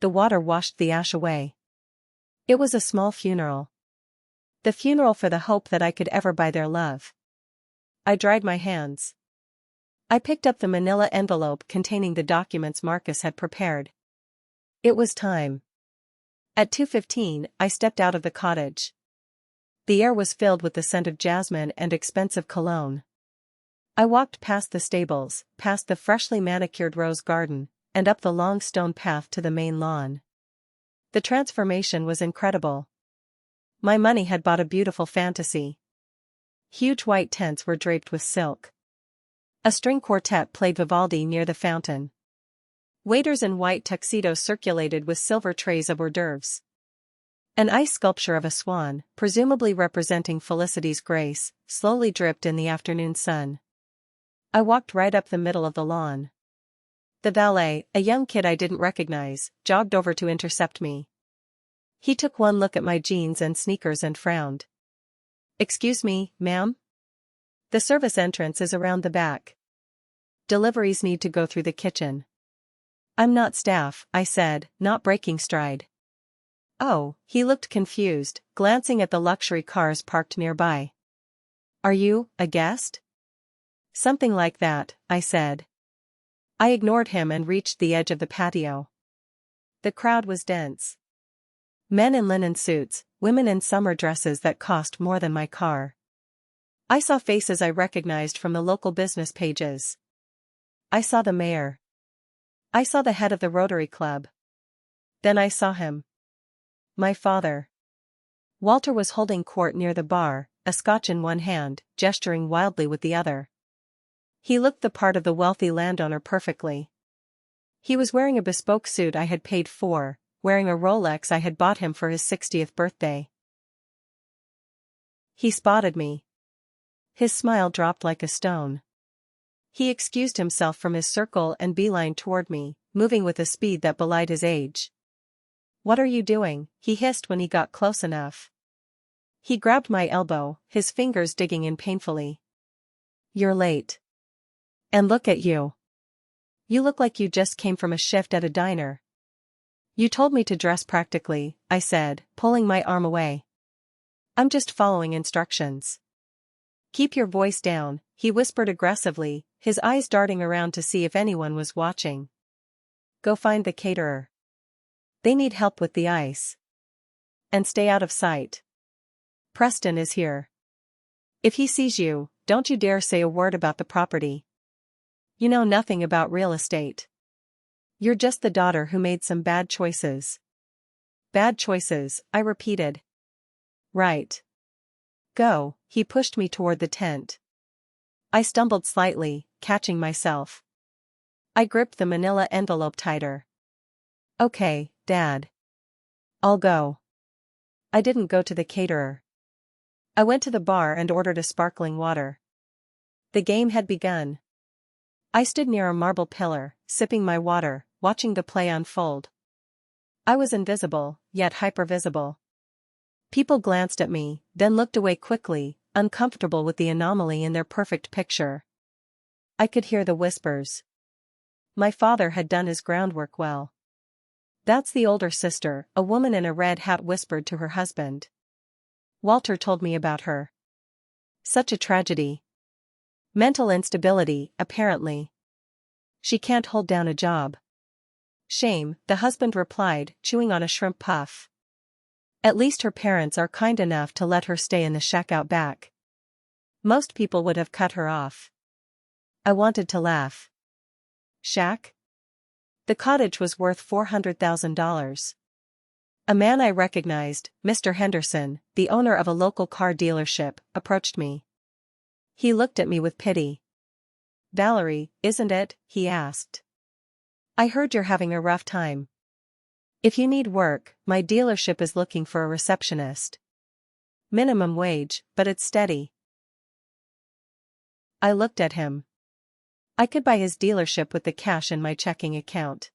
A: The water washed the ash away. It was a small funeral. The funeral for the hope that I could ever buy their love. I dried my hands. I picked up the manila envelope containing the documents Marcus had prepared. It was time. At 2:15, I stepped out of the cottage. The air was filled with the scent of jasmine and expensive cologne. I walked past the stables, past the freshly manicured rose garden, and up the long stone path to the main lawn. The transformation was incredible. My money had bought a beautiful fantasy. Huge white tents were draped with silk. A string quartet played Vivaldi near the fountain. Waiters in white tuxedos circulated with silver trays of hors d'oeuvres. An ice sculpture of a swan, presumably representing Felicity's grace, slowly dripped in the afternoon sun. I walked right up the middle of the lawn. The valet, a young kid I didn't recognize, jogged over to intercept me. He took one look at my jeans and sneakers and frowned. "Excuse me, ma'am? The service entrance is around the back. Deliveries need to go through the kitchen." "I'm not staff," I said, not breaking stride. "Oh," he looked confused, glancing at the luxury cars parked nearby. "Are you a guest?" "Something like that," I said. I ignored him and reached the edge of the patio. The crowd was dense. Men in linen suits, women in summer dresses that cost more than my car. I saw faces I recognized from the local business pages. I saw the mayor. I saw the head of the Rotary Club. Then I saw him. My father. Walter was holding court near the bar, a scotch in one hand, gesturing wildly with the other. He looked the part of the wealthy landowner perfectly. He was wearing a bespoke suit I had paid for, wearing a Rolex I had bought him for his 60th birthday. He spotted me. His smile dropped like a stone. He excused himself from his circle and beelined toward me, moving with a speed that belied his age. "What are you doing?" he hissed when he got close enough. He grabbed my elbow, his fingers digging in painfully. You're late. And look at you. You look like you just came from a shift at a diner. You told me to dress practically, I said, pulling my arm away. I'm just following instructions. Keep your voice down, he whispered aggressively, his eyes darting around to see if anyone was watching. Go find the caterer. They need help with the ice. And stay out of sight. Preston is here. If he sees you, don't you dare say a word about the property. You know nothing about real estate. You're just the daughter who made some bad choices. Bad choices, I repeated. Right. Go, he pushed me toward the tent. I stumbled slightly, catching myself. I gripped the manila envelope tighter. Okay, Dad. I'll go. I didn't go to the caterer. I went to the bar and ordered a sparkling water. The game had begun. I stood near a marble pillar, sipping my water, watching the play unfold. I was invisible, yet hypervisible. People glanced at me, then looked away quickly, uncomfortable with the anomaly in their perfect picture. I could hear the whispers. My father had done his groundwork well. That's the older sister, a woman in a red hat whispered to her husband. Walter told me about her. Such a tragedy. Mental instability, apparently. She can't hold down a job. Shame, the husband replied, chewing on a shrimp puff. At least her parents are kind enough to let her stay in the shack out back. Most people would have cut her off. I wanted to laugh. Shack? The cottage was worth $400,000. A man I recognized, Mr. Henderson, the owner of a local car dealership, approached me. He looked at me with pity. Valerie, isn't it? He asked. I heard you're having a rough time. If you need work, my dealership is looking for a receptionist. Minimum wage, but it's steady. I looked at him. I could buy his dealership with the cash in my checking account.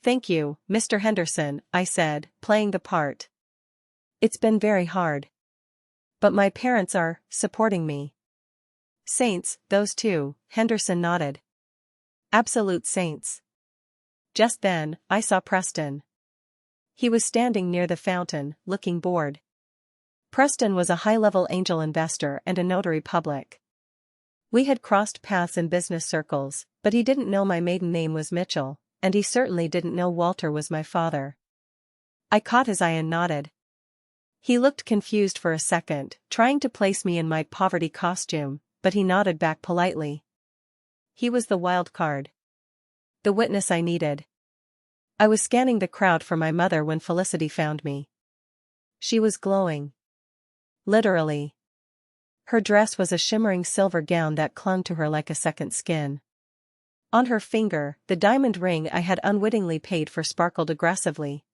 A: Thank you, Mr. Henderson, I said, playing the part. It's been very hard. But my parents are supporting me. Saints, those two, Henderson nodded. Absolute saints. Just then, I saw Preston. He was standing near the fountain, looking bored. Preston was a high-level angel investor and a notary public. We had crossed paths in business circles, but he didn't know my maiden name was Mitchell, and he certainly didn't know Walter was my father. I caught his eye and nodded. He looked confused for a second, trying to place me in my poverty costume, but he nodded back politely. He was the wild card. The witness I needed. I was scanning the crowd for my mother when Felicity found me. She was glowing. Literally. Her dress was a shimmering silver gown that clung to her like a second skin. On her finger, the diamond ring I had unwittingly paid for sparkled aggressively.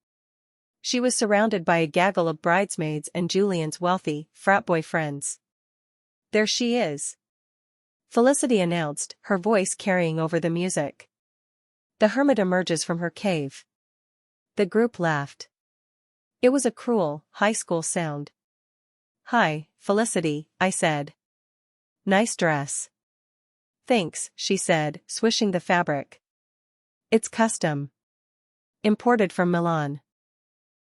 A: She was surrounded by a gaggle of bridesmaids and Julian's wealthy, frat boy friends. There she is. Felicity announced, her voice carrying over the music. The hermit emerges from her cave. The group laughed. It was a cruel, high school sound. Hi, Felicity, I said. Nice dress. Thanks, she said, swishing the fabric. It's custom. Imported from Milan.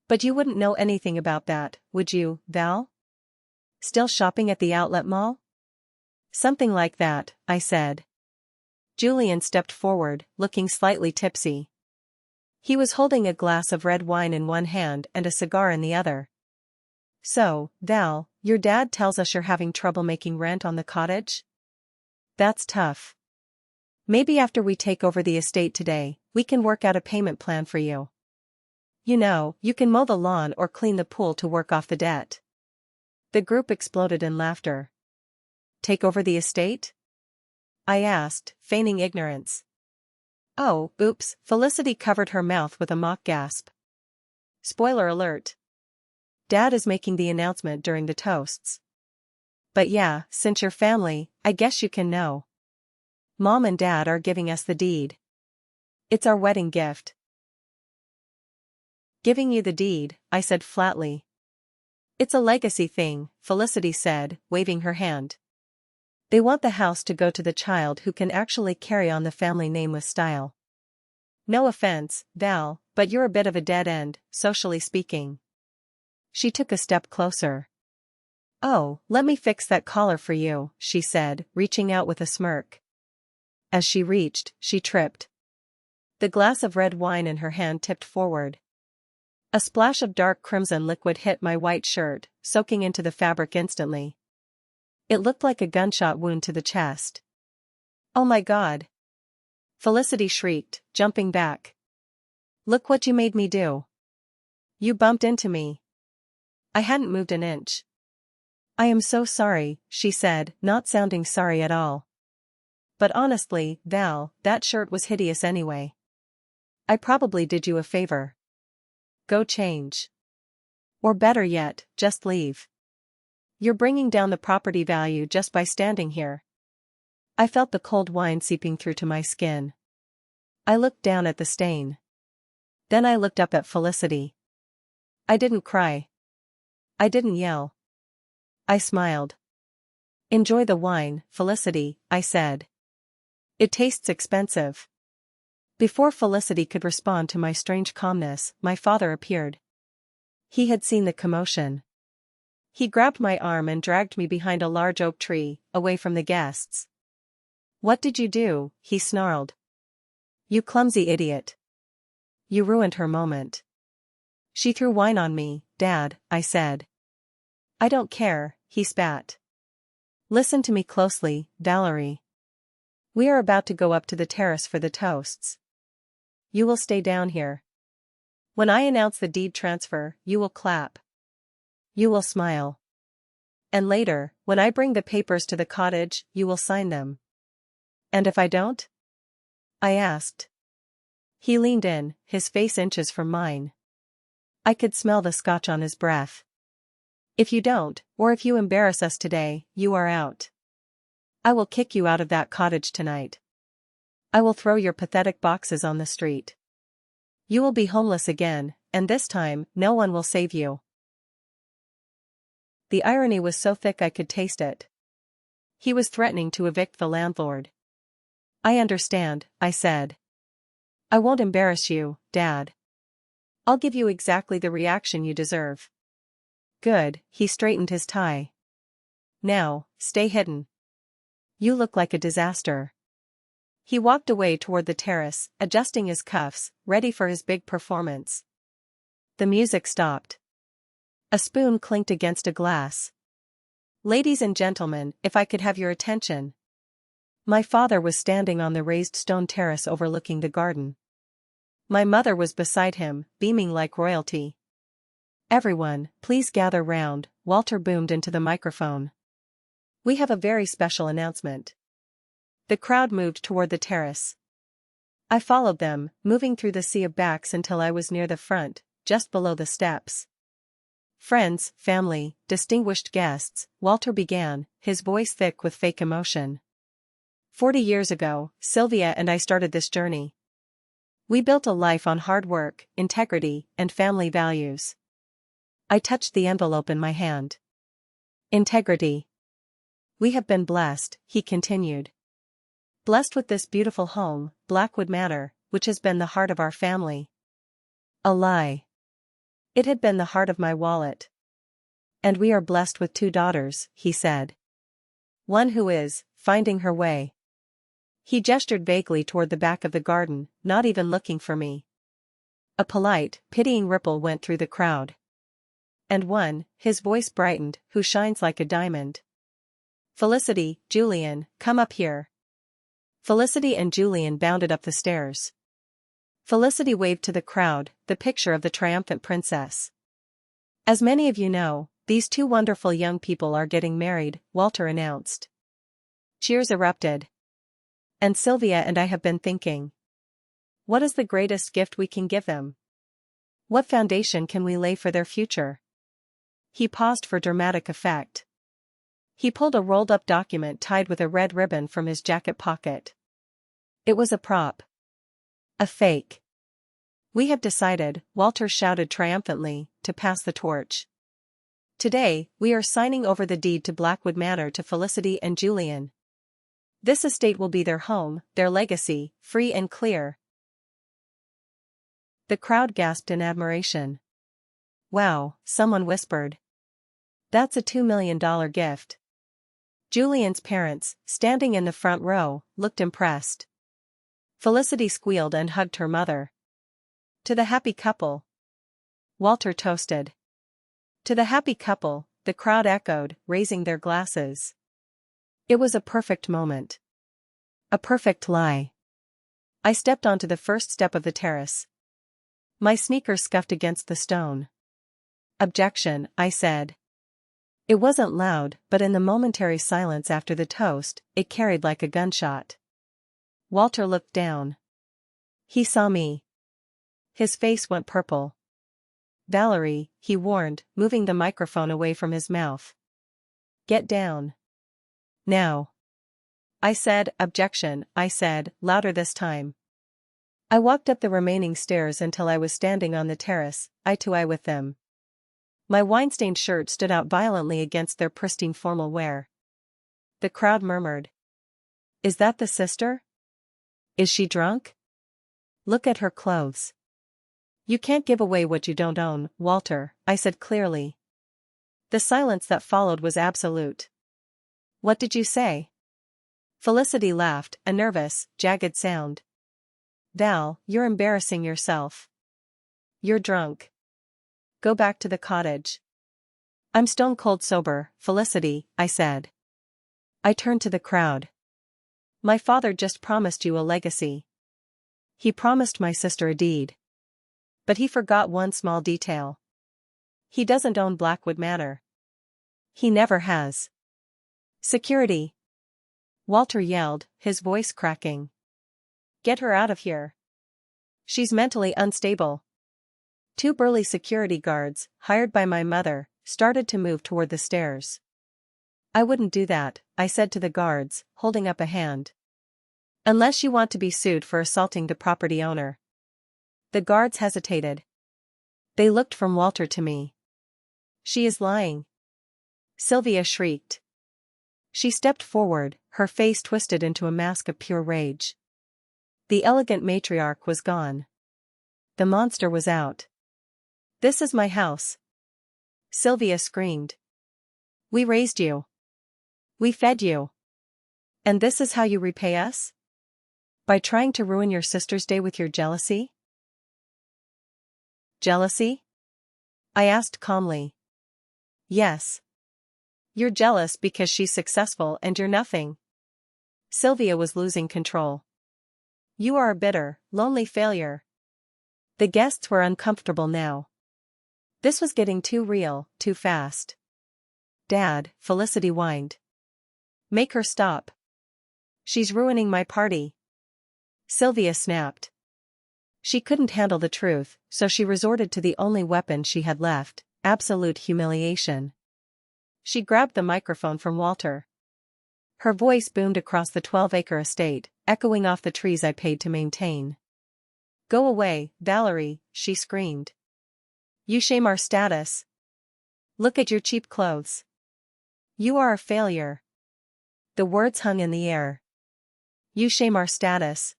A: But you wouldn't know anything about that, would you, Val? Still shopping at the outlet mall? Something like that, I said. Julian stepped forward, looking slightly tipsy. He was holding a glass of red wine in one hand and a cigar in the other. So, Val, your dad tells us you're having trouble making rent on the cottage? That's tough. Maybe after we take over the estate today, we can work out a payment plan for you. You know, you can mow the lawn or clean the pool to work off the debt. The group exploded in laughter. Take over the estate? I asked, feigning ignorance. Oh, oops, Felicity covered her mouth with a mock gasp. Spoiler alert. Dad is making the announcement during the toasts. But yeah, since you're family, I guess you can know. Mom and Dad are giving us the deed. It's our wedding gift. Giving you the deed, I said flatly. It's a legacy thing, Felicity said, waving her hand. They want the house to go to the child who can actually carry on the family name with style. No offense, Val, but you're a bit of a dead end, socially speaking. She took a step closer. Oh, let me fix that collar for you, she said, reaching out with a smirk. As she reached, she tripped. The glass of red wine in her hand tipped forward. A splash of dark crimson liquid hit my white shirt, soaking into the fabric instantly. It looked like a gunshot wound to the chest. Oh my God! Felicity shrieked, jumping back. Look what you made me do. You bumped into me. I hadn't moved an inch. I am so sorry, she said, not sounding sorry at all. But honestly, Val, that shirt was hideous anyway. I probably did you a favor. Go change. Or better yet, just leave. You're bringing down the property value just by standing here. I felt the cold wine seeping through to my skin. I looked down at the stain. Then I looked up at Felicity. I didn't cry. I didn't yell. I smiled. Enjoy the wine, Felicity, I said. It tastes expensive. Before Felicity could respond to my strange calmness, my father appeared. He had seen the commotion. He grabbed my arm and dragged me behind a large oak tree, away from the guests. What did you do? He snarled. You clumsy idiot. You ruined her moment. She threw wine on me, Dad, I said. I don't care, he spat. Listen to me closely, Valerie. We are about to go up to the terrace for the toasts. You will stay down here. When I announce the deed transfer, you will clap. You will smile. And later, when I bring the papers to the cottage, you will sign them. And if I don't? I asked. He leaned in, his face inches from mine. I could smell the scotch on his breath. If you don't, or if you embarrass us today, you are out. I will kick you out of that cottage tonight. I will throw your pathetic boxes on the street. You will be homeless again, and this time, no one will save you. The irony was so thick I could taste it. He was threatening to evict the landlord. I understand, I said. I won't embarrass you, Dad. I'll give you exactly the reaction you deserve. Good, he straightened his tie. Now, stay hidden. You look like a disaster. He walked away toward the terrace, adjusting his cuffs, ready for his big performance. The music stopped. A spoon clinked against a glass. Ladies and gentlemen, if I could have your attention. My father was standing on the raised stone terrace overlooking the garden. My mother was beside him, beaming like royalty. Everyone, please gather round, Walter boomed into the microphone. We have a very special announcement. The crowd moved toward the terrace. I followed them, moving through the sea of backs until I was near the front, just below the steps. Friends, family, distinguished guests, Walter began, his voice thick with fake emotion. 40 years ago, Sylvia and I started this journey. We built a life on hard work, integrity, and family values. I touched the envelope in my hand. Integrity. We have been blessed, he continued. Blessed with this beautiful home, Blackwood Manor, which has been the heart of our family. A lie. It had been the heart of my wallet. And we are blessed with 2 daughters, he said. One who is, finding her way. He gestured vaguely toward the back of the garden, not even looking for me. A polite, pitying ripple went through the crowd. And one, his voice brightened, who shines like a diamond. Felicity, Julian, come up here. Felicity and Julian bounded up the stairs. Felicity waved to the crowd, the picture of the triumphant princess. As many of you know, these 2 wonderful young people are getting married, Walter announced. Cheers erupted. And Sylvia and I have been thinking. What is the greatest gift we can give them? What foundation can we lay for their future? He paused for dramatic effect. He pulled a rolled-up document tied with a red ribbon from his jacket pocket. It was a prop. A fake. We have decided, Walter shouted triumphantly, to pass the torch. Today, we are signing over the deed to Blackwood Manor to Felicity and Julian. This estate will be their home, their legacy, free and clear." The crowd gasped in admiration. "Wow," someone whispered. "That's a $2 million gift." Julian's parents, standing in the front row, looked impressed. Felicity squealed and hugged her mother. "To the happy couple." Walter toasted. "To the happy couple," the crowd echoed, raising their glasses. It was a perfect moment. A perfect lie. I stepped onto the first step of the terrace. My sneakers scuffed against the stone. "Objection," I said. It wasn't loud, but in the momentary silence after the toast, it carried like a gunshot. Walter looked down. He saw me. His face went purple. "Valerie," he warned, moving the microphone away from his mouth. "Get down. Now." I said, "Objection," I said, louder this time. I walked up the remaining stairs until I was standing on the terrace, eye to eye with them. My wine-stained shirt stood out violently against their pristine formal wear. The crowd murmured. "Is that the sister? Is she drunk? Look at her clothes." "You can't give away what you don't own, Walter," I said clearly. The silence that followed was absolute. "What did you say?" Felicity laughed, a nervous, jagged sound. "Val, you're embarrassing yourself. You're drunk. Go back to the cottage." "I'm stone cold sober, Felicity," I said. I turned to the crowd. "My father just promised you a legacy. He promised my sister a deed. But he forgot one small detail. He doesn't own Blackwood Manor. He never has." "Security!" Walter yelled, his voice cracking. "Get her out of here. She's mentally unstable." Two burly security guards, hired by my mother, started to move toward the stairs. "I wouldn't do that," I said to the guards, holding up a hand. "Unless you want to be sued for assaulting the property owner." The guards hesitated. They looked from Walter to me. "She is lying," Sylvia shrieked. She stepped forward, her face twisted into a mask of pure rage. The elegant matriarch was gone. The monster was out. "This is my house," Sylvia screamed. "We raised you. We fed you. And this is how you repay us? By trying to ruin your sister's day with your jealousy?" "Jealousy?" I asked calmly. "Yes. You're jealous because she's successful and you're nothing." Sylvia was losing control. "You are a bitter, lonely failure." The guests were uncomfortable now. This was getting too real, too fast. "Dad," Felicity whined. "Make her stop. She's ruining my party." Sylvia snapped. She couldn't handle the truth, so she resorted to the only weapon she had left, absolute humiliation. She grabbed the microphone from Walter. Her voice boomed across the 12-acre estate, echoing off the trees I paid to maintain. "Go away, Valerie," she screamed. "You shame our status. Look at your cheap clothes. You are a failure." The words hung in the air. "You shame our status."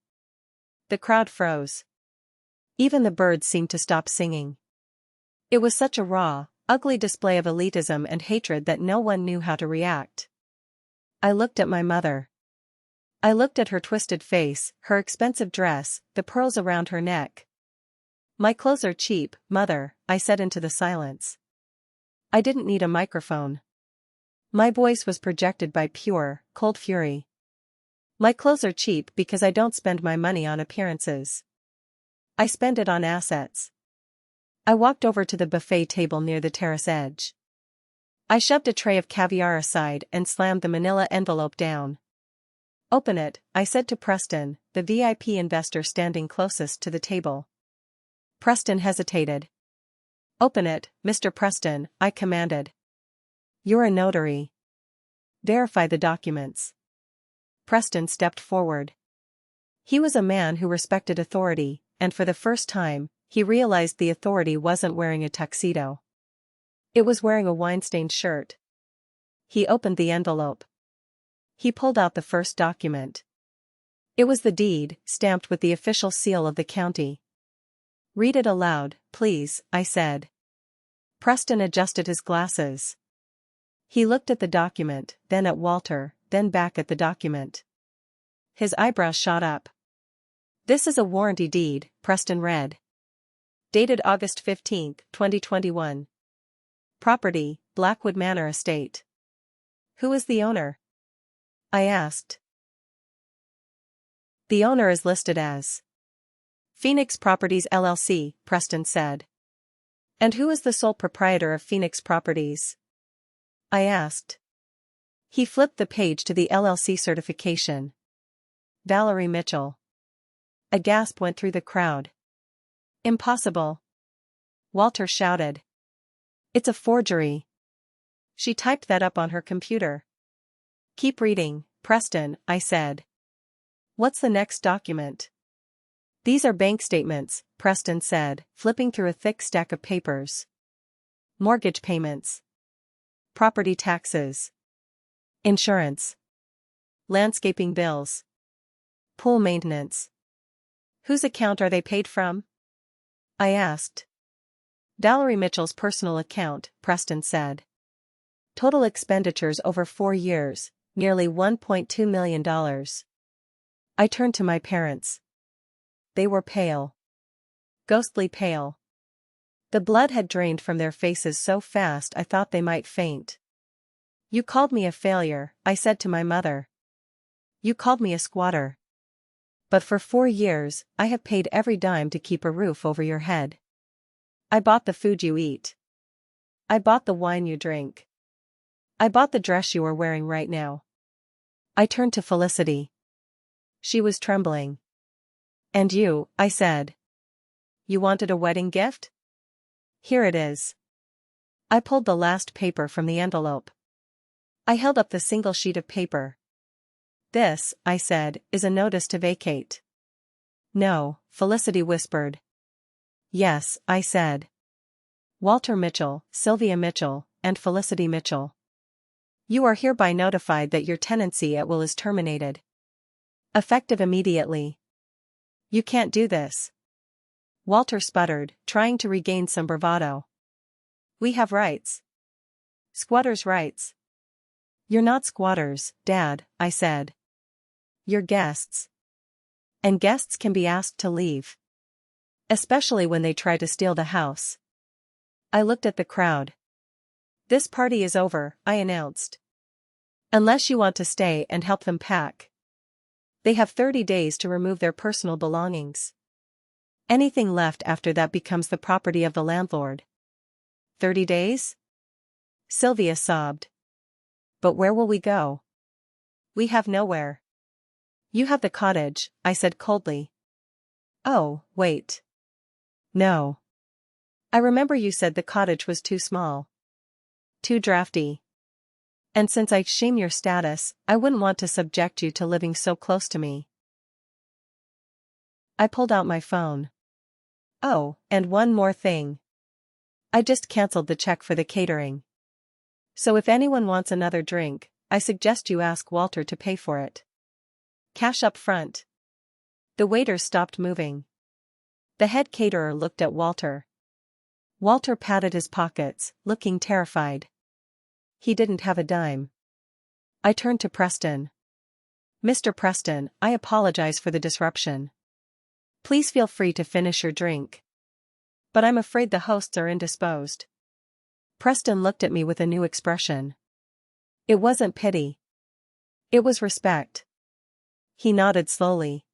A: The crowd froze. Even the birds seemed to stop singing. It was such a raw, ugly display of elitism and hatred that no one knew how to react. I looked at my mother. I looked at her twisted face, her expensive dress, the pearls around her neck. "My clothes are cheap, Mother," I said into the silence. I didn't need a microphone. My voice was projected by pure, cold fury. "My clothes are cheap because I don't spend my money on appearances. I spend it on assets." I walked over to the buffet table near the terrace edge. I shoved a tray of caviar aside and slammed the manila envelope down. "Open it," I said to Preston, the VIP investor standing closest to the table. Preston hesitated. "Open it, Mr. Preston," I commanded. "You're a notary. Verify the documents." Preston stepped forward. He was a man who respected authority, and for the first time, he realized the authority wasn't wearing a tuxedo. It was wearing a wine-stained shirt. He opened the envelope. He pulled out the first document. It was the deed, stamped with the official seal of the county. "Read it aloud, please," I said. Preston adjusted his glasses. He looked at the document, then at Walter, then back at the document. His eyebrows shot up. "This is a warranty deed," Preston read. "Dated August 15, 2021. Property, Blackwood Manor Estate." "Who is the owner?" I asked. "The owner is listed as Phoenix Properties LLC," Preston said. "And who is the sole proprietor of Phoenix Properties?" I asked. He flipped the page to the LLC certification. "Valerie Mitchell." A gasp went through the crowd. "Impossible!" Walter shouted. "It's a forgery. She typed that up on her computer." "Keep reading, Preston," I said. "What's the next document?" "These are bank statements," Preston said, flipping through a thick stack of papers. "Mortgage payments. Property taxes. Insurance. Landscaping bills. Pool maintenance." "Whose account are they paid from?" I asked. "Valerie Mitchell's personal account," Preston said. "Total expenditures over 4 years, nearly $1.2 million. I turned to my parents. They were pale. Ghostly pale. The blood had drained from their faces so fast I thought they might faint. "You called me a failure," I said to my mother. "You called me a squatter. But for 4 years, I have paid every dime to keep a roof over your head. I bought the food you eat. I bought the wine you drink. I bought the dress you are wearing right now." I turned to Felicity. She was trembling. "And you," I said. "You wanted a wedding gift? Here it is." I pulled the last paper from the envelope. I held up the single sheet of paper. "This," I said, "is a notice to vacate." "No," Felicity whispered. "Yes," I said. "Walter Mitchell, Sylvia Mitchell, and Felicity Mitchell. You are hereby notified that your tenancy at will is terminated. Effective immediately." "You can't do this." Walter sputtered, trying to regain some bravado. "We have rights. Squatters' rights." "You're not squatters, Dad," I said. "You're guests. And guests can be asked to leave. Especially when they try to steal the house." I looked at the crowd. "This party is over," I announced. "Unless you want to stay and help them pack. They have 30 days to remove their personal belongings. Anything left after that becomes the property of the landlord." 30 days? Sylvia sobbed. "But where will we go? We have nowhere." "You have the cottage," I said coldly. "Oh, wait. No. I remember you said the cottage was too small. Too drafty. And since I shame your status, I wouldn't want to subject you to living so close to me." I pulled out my phone. "Oh, and one more thing. I just canceled the check for the catering. So if anyone wants another drink, I suggest you ask Walter to pay for it. Cash up front." The waiters stopped moving. The head caterer looked at Walter. Walter patted his pockets, looking terrified. He didn't have a dime. I turned to Preston. "Mr. Preston, I apologize for the disruption. Please feel free to finish your drink. But I'm afraid the hosts are indisposed." Preston looked at me with a new expression. It wasn't pity. It was respect. He nodded slowly.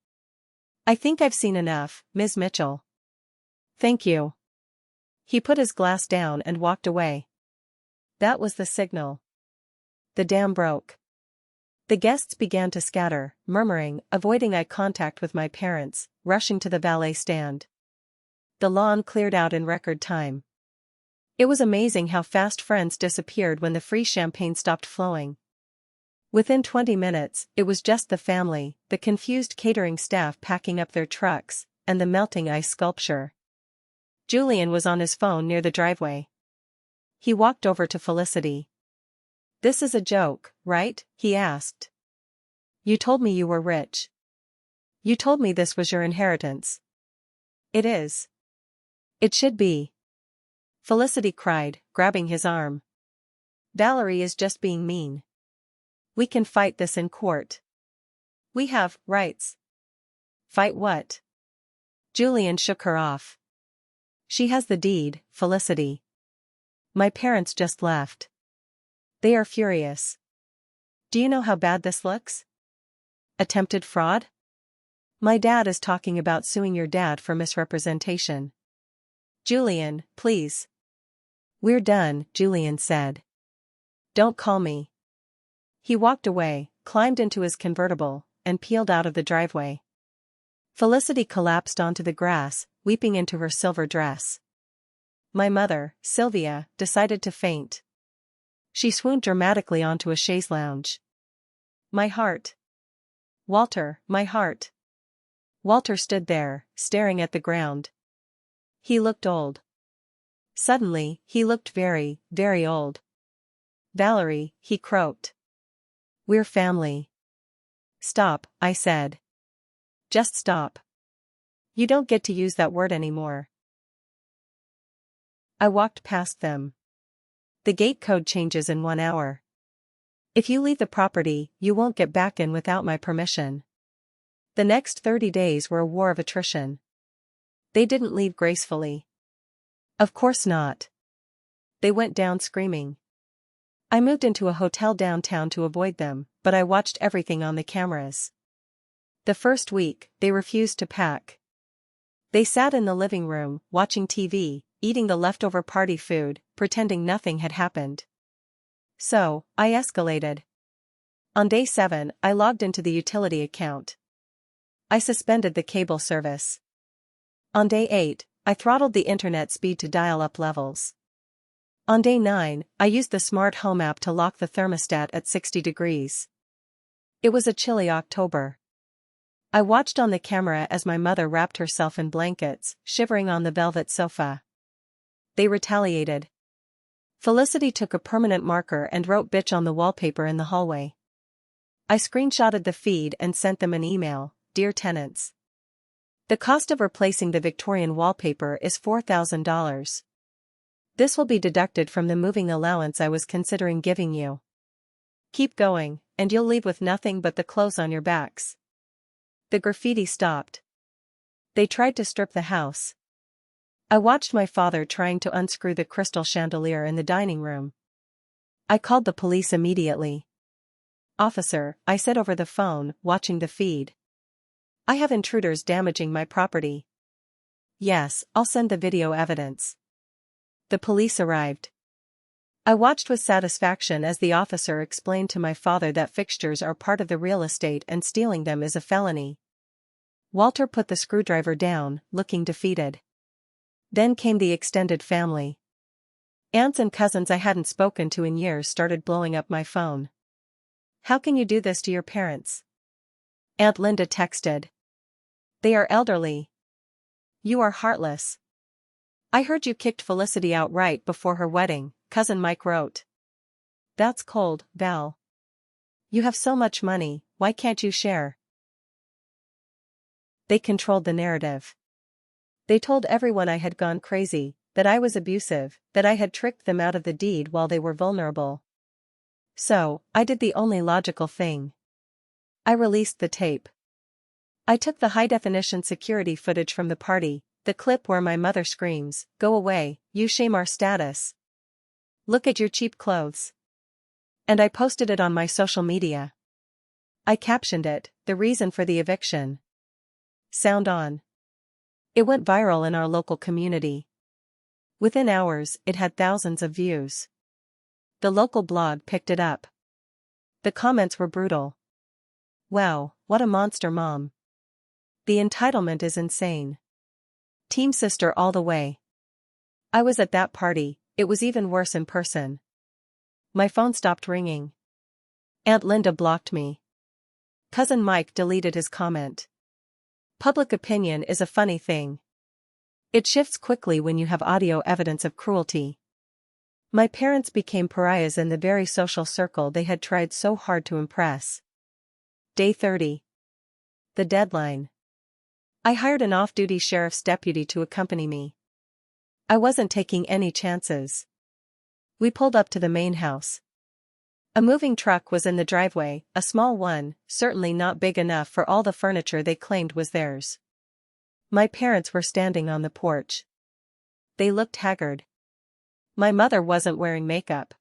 A: "I think I've seen enough, Ms. Mitchell. Thank you." He put his glass down and walked away. That was the signal. The dam broke. The guests began to scatter, murmuring, avoiding eye contact with my parents, rushing to the valet stand. The lawn cleared out in record time. It was amazing how fast friends disappeared when the free champagne stopped flowing. Within 20 minutes, it was just the family, the confused catering staff packing up their trucks, and the melting ice sculpture. Julian was on his phone near the driveway. He walked over to Felicity. "This is a joke, right?" he asked. "You told me you were rich. You told me this was your inheritance." "It is. It should be." Felicity cried, grabbing his arm. "Valerie is just being mean. We can fight this in court. We have rights." "Fight what?" Julian shook her off. "She has the deed, Felicity. My parents just left. They are furious. Do you know how bad this looks? Attempted fraud? My dad is talking about suing your dad for misrepresentation." "Julian, please." "We're done," Julian said. "Don't call me." He walked away, climbed into his convertible, and peeled out of the driveway. Felicity collapsed onto the grass, weeping into her silver dress. My mother, Sylvia, decided to faint. She swooned dramatically onto a chaise lounge. "My heart. Walter, my heart." Walter stood there, staring at the ground. He looked old. Suddenly, he looked very, very old. "Valerie," he croaked. "We're family." "Stop," I said. "Just stop. You don't get to use that word anymore." I walked past them. "The gate code changes in 1 hour. If you leave the property, you won't get back in without my permission." The next 30 days were a war of attrition. They didn't leave gracefully. Of course not. They went down screaming. I moved into a hotel downtown to avoid them, but I watched everything on the cameras. The first week, they refused to pack. They sat in the living room, watching TV, eating the leftover party food, pretending nothing had happened. So, I escalated. On day 7, I logged into the utility account. I suspended the cable service. On day 8, I throttled the internet speed to dial-up levels. On day 9, I used the smart home app to lock the thermostat at 60 degrees. It was a chilly October. I watched on the camera as my mother wrapped herself in blankets, shivering on the velvet sofa. They retaliated. Felicity took a permanent marker and wrote "bitch" on the wallpaper in the hallway. I screenshotted the feed and sent them an email: "Dear tenants. The cost of replacing the Victorian wallpaper is $4,000. This will be deducted from the moving allowance I was considering giving you. Keep going, and you'll leave with nothing but the clothes on your backs." The graffiti stopped. They tried to strip the house. I watched my father trying to unscrew the crystal chandelier in the dining room. I called the police immediately. "Officer," I said over the phone, watching the feed. "I have intruders damaging my property." "Yes, I'll send the video evidence." The police arrived. I watched with satisfaction as the officer explained to my father that fixtures are part of the real estate and stealing them is a felony. Walter put the screwdriver down, looking defeated. Then came the extended family. Aunts and cousins I hadn't spoken to in years started blowing up my phone. "How can you do this to your parents?" Aunt Linda texted. "They are elderly. You are heartless. I heard you kicked Felicity out right before her wedding," Cousin Mike wrote. "That's cold, Val. You have so much money, why can't you share?" They controlled the narrative. They told everyone I had gone crazy, that I was abusive, that I had tricked them out of the deed while they were vulnerable. So, I did the only logical thing. I released the tape. I took the high-definition security footage from the party, the clip where my mother screams, "Go away, you shame our status. Look at your cheap clothes." And I posted it on my social media. I captioned it, "The reason for the eviction. Sound on." It went viral in our local community. Within hours, it had thousands of views. The local blog picked it up. The comments were brutal. "Wow, what a monster mom. The entitlement is insane. Team sister all the way." I was at that party, it was even worse in person. My phone stopped ringing. Aunt Linda blocked me. Cousin Mike deleted his comment. Public opinion is a funny thing. It shifts quickly when you have audio evidence of cruelty. My parents became pariahs in the very social circle they had tried so hard to impress. Day 30. The deadline. I hired an off-duty sheriff's deputy to accompany me. I wasn't taking any chances. We pulled up to the main house. A moving truck was in the driveway, a small one, certainly not big enough for all the furniture they claimed was theirs. My parents were standing on the porch. They looked haggard. My mother wasn't wearing makeup.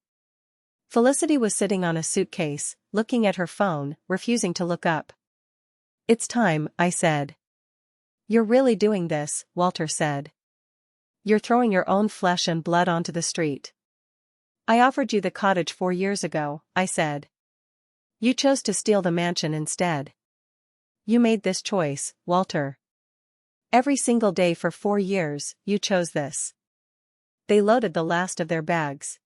A: Felicity was sitting on a suitcase, looking at her phone, refusing to look up. "It's time," I said. "You're really doing this," Walter said. "You're throwing your own flesh and blood onto the street." "I offered you the cottage 4 years ago," I said. "You chose to steal the mansion instead. You made this choice, Walter. Every single day for 4 years, you chose this." They loaded the last of their bags.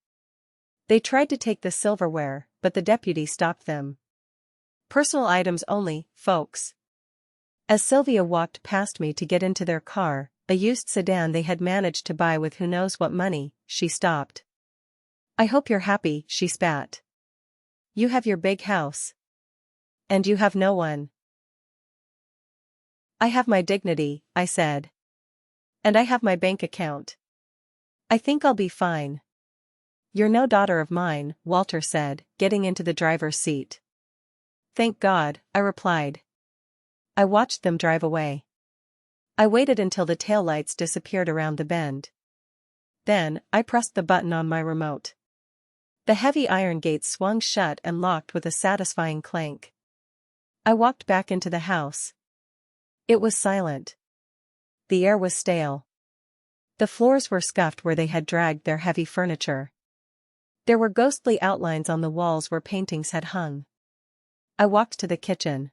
A: They tried to take the silverware, but the deputy stopped them. "Personal items only, folks." As Sylvia walked past me to get into their car, a used sedan they had managed to buy with who knows what money, she stopped. "I hope you're happy," she spat. "You have your big house. And you have no one." "I have my dignity," I said. "And I have my bank account. I think I'll be fine." "You're no daughter of mine," Walter said, getting into the driver's seat. "Thank God," I replied. I watched them drive away. I waited until the taillights disappeared around the bend. Then, I pressed the button on my remote. The heavy iron gates swung shut and locked with a satisfying clank. I walked back into the house. It was silent. The air was stale. The floors were scuffed where they had dragged their heavy furniture. There were ghostly outlines on the walls where paintings had hung. I walked to the kitchen.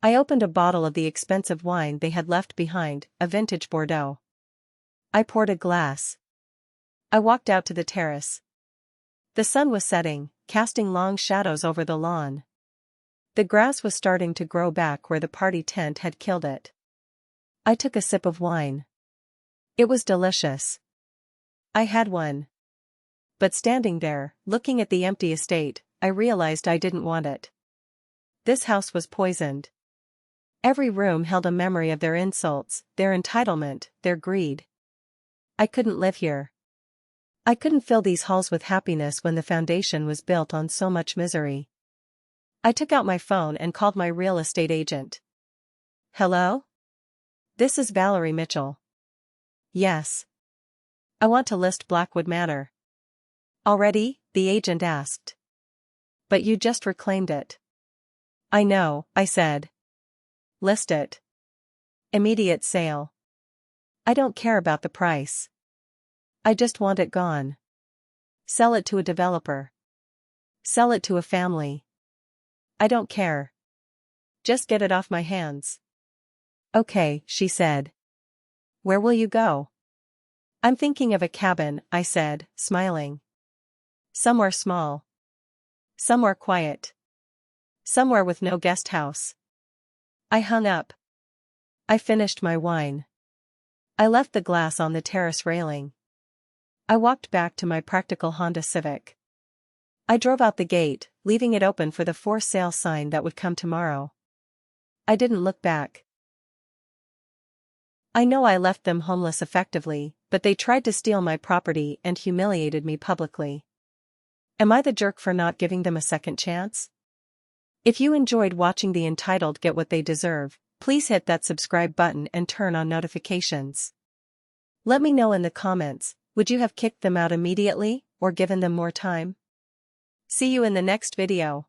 A: I opened a bottle of the expensive wine they had left behind, a vintage Bordeaux. I poured a glass. I walked out to the terrace. The sun was setting, casting long shadows over the lawn. The grass was starting to grow back where the party tent had killed it. I took a sip of wine. It was delicious. I had one. But standing there, looking at the empty estate, I realized I didn't want it. This house was poisoned. Every room held a memory of their insults, their entitlement, their greed. I couldn't live here. I couldn't fill these halls with happiness when the foundation was built on so much misery. I took out my phone and called my real estate agent. "Hello? This is Valerie Mitchell." "Yes. I want to list Blackwood Manor." "Already?" the agent asked. "But you just reclaimed it." "I know," I said. "List it. Immediate sale." "I don't care about the price. I just want it gone." "Sell it to a developer. Sell it to a family. I don't care. Just get it off my hands." "Okay," she said. "Where will you go?" "I'm thinking of a cabin," I said, smiling. "Somewhere small. Somewhere quiet. Somewhere with no guest house." I hung up. I finished my wine. I left the glass on the terrace railing. I walked back to my practical Honda Civic. I drove out the gate, leaving it open for the for sale sign that would come tomorrow. I didn't look back. I know I left them homeless effectively, but they tried to steal my property and humiliated me publicly. Am I the jerk for not giving them a second chance? If you enjoyed watching the entitled Get What They Deserve, please hit that subscribe button and turn on notifications. Let me know in the comments, would you have kicked them out immediately, or given them more time? See you in the next video.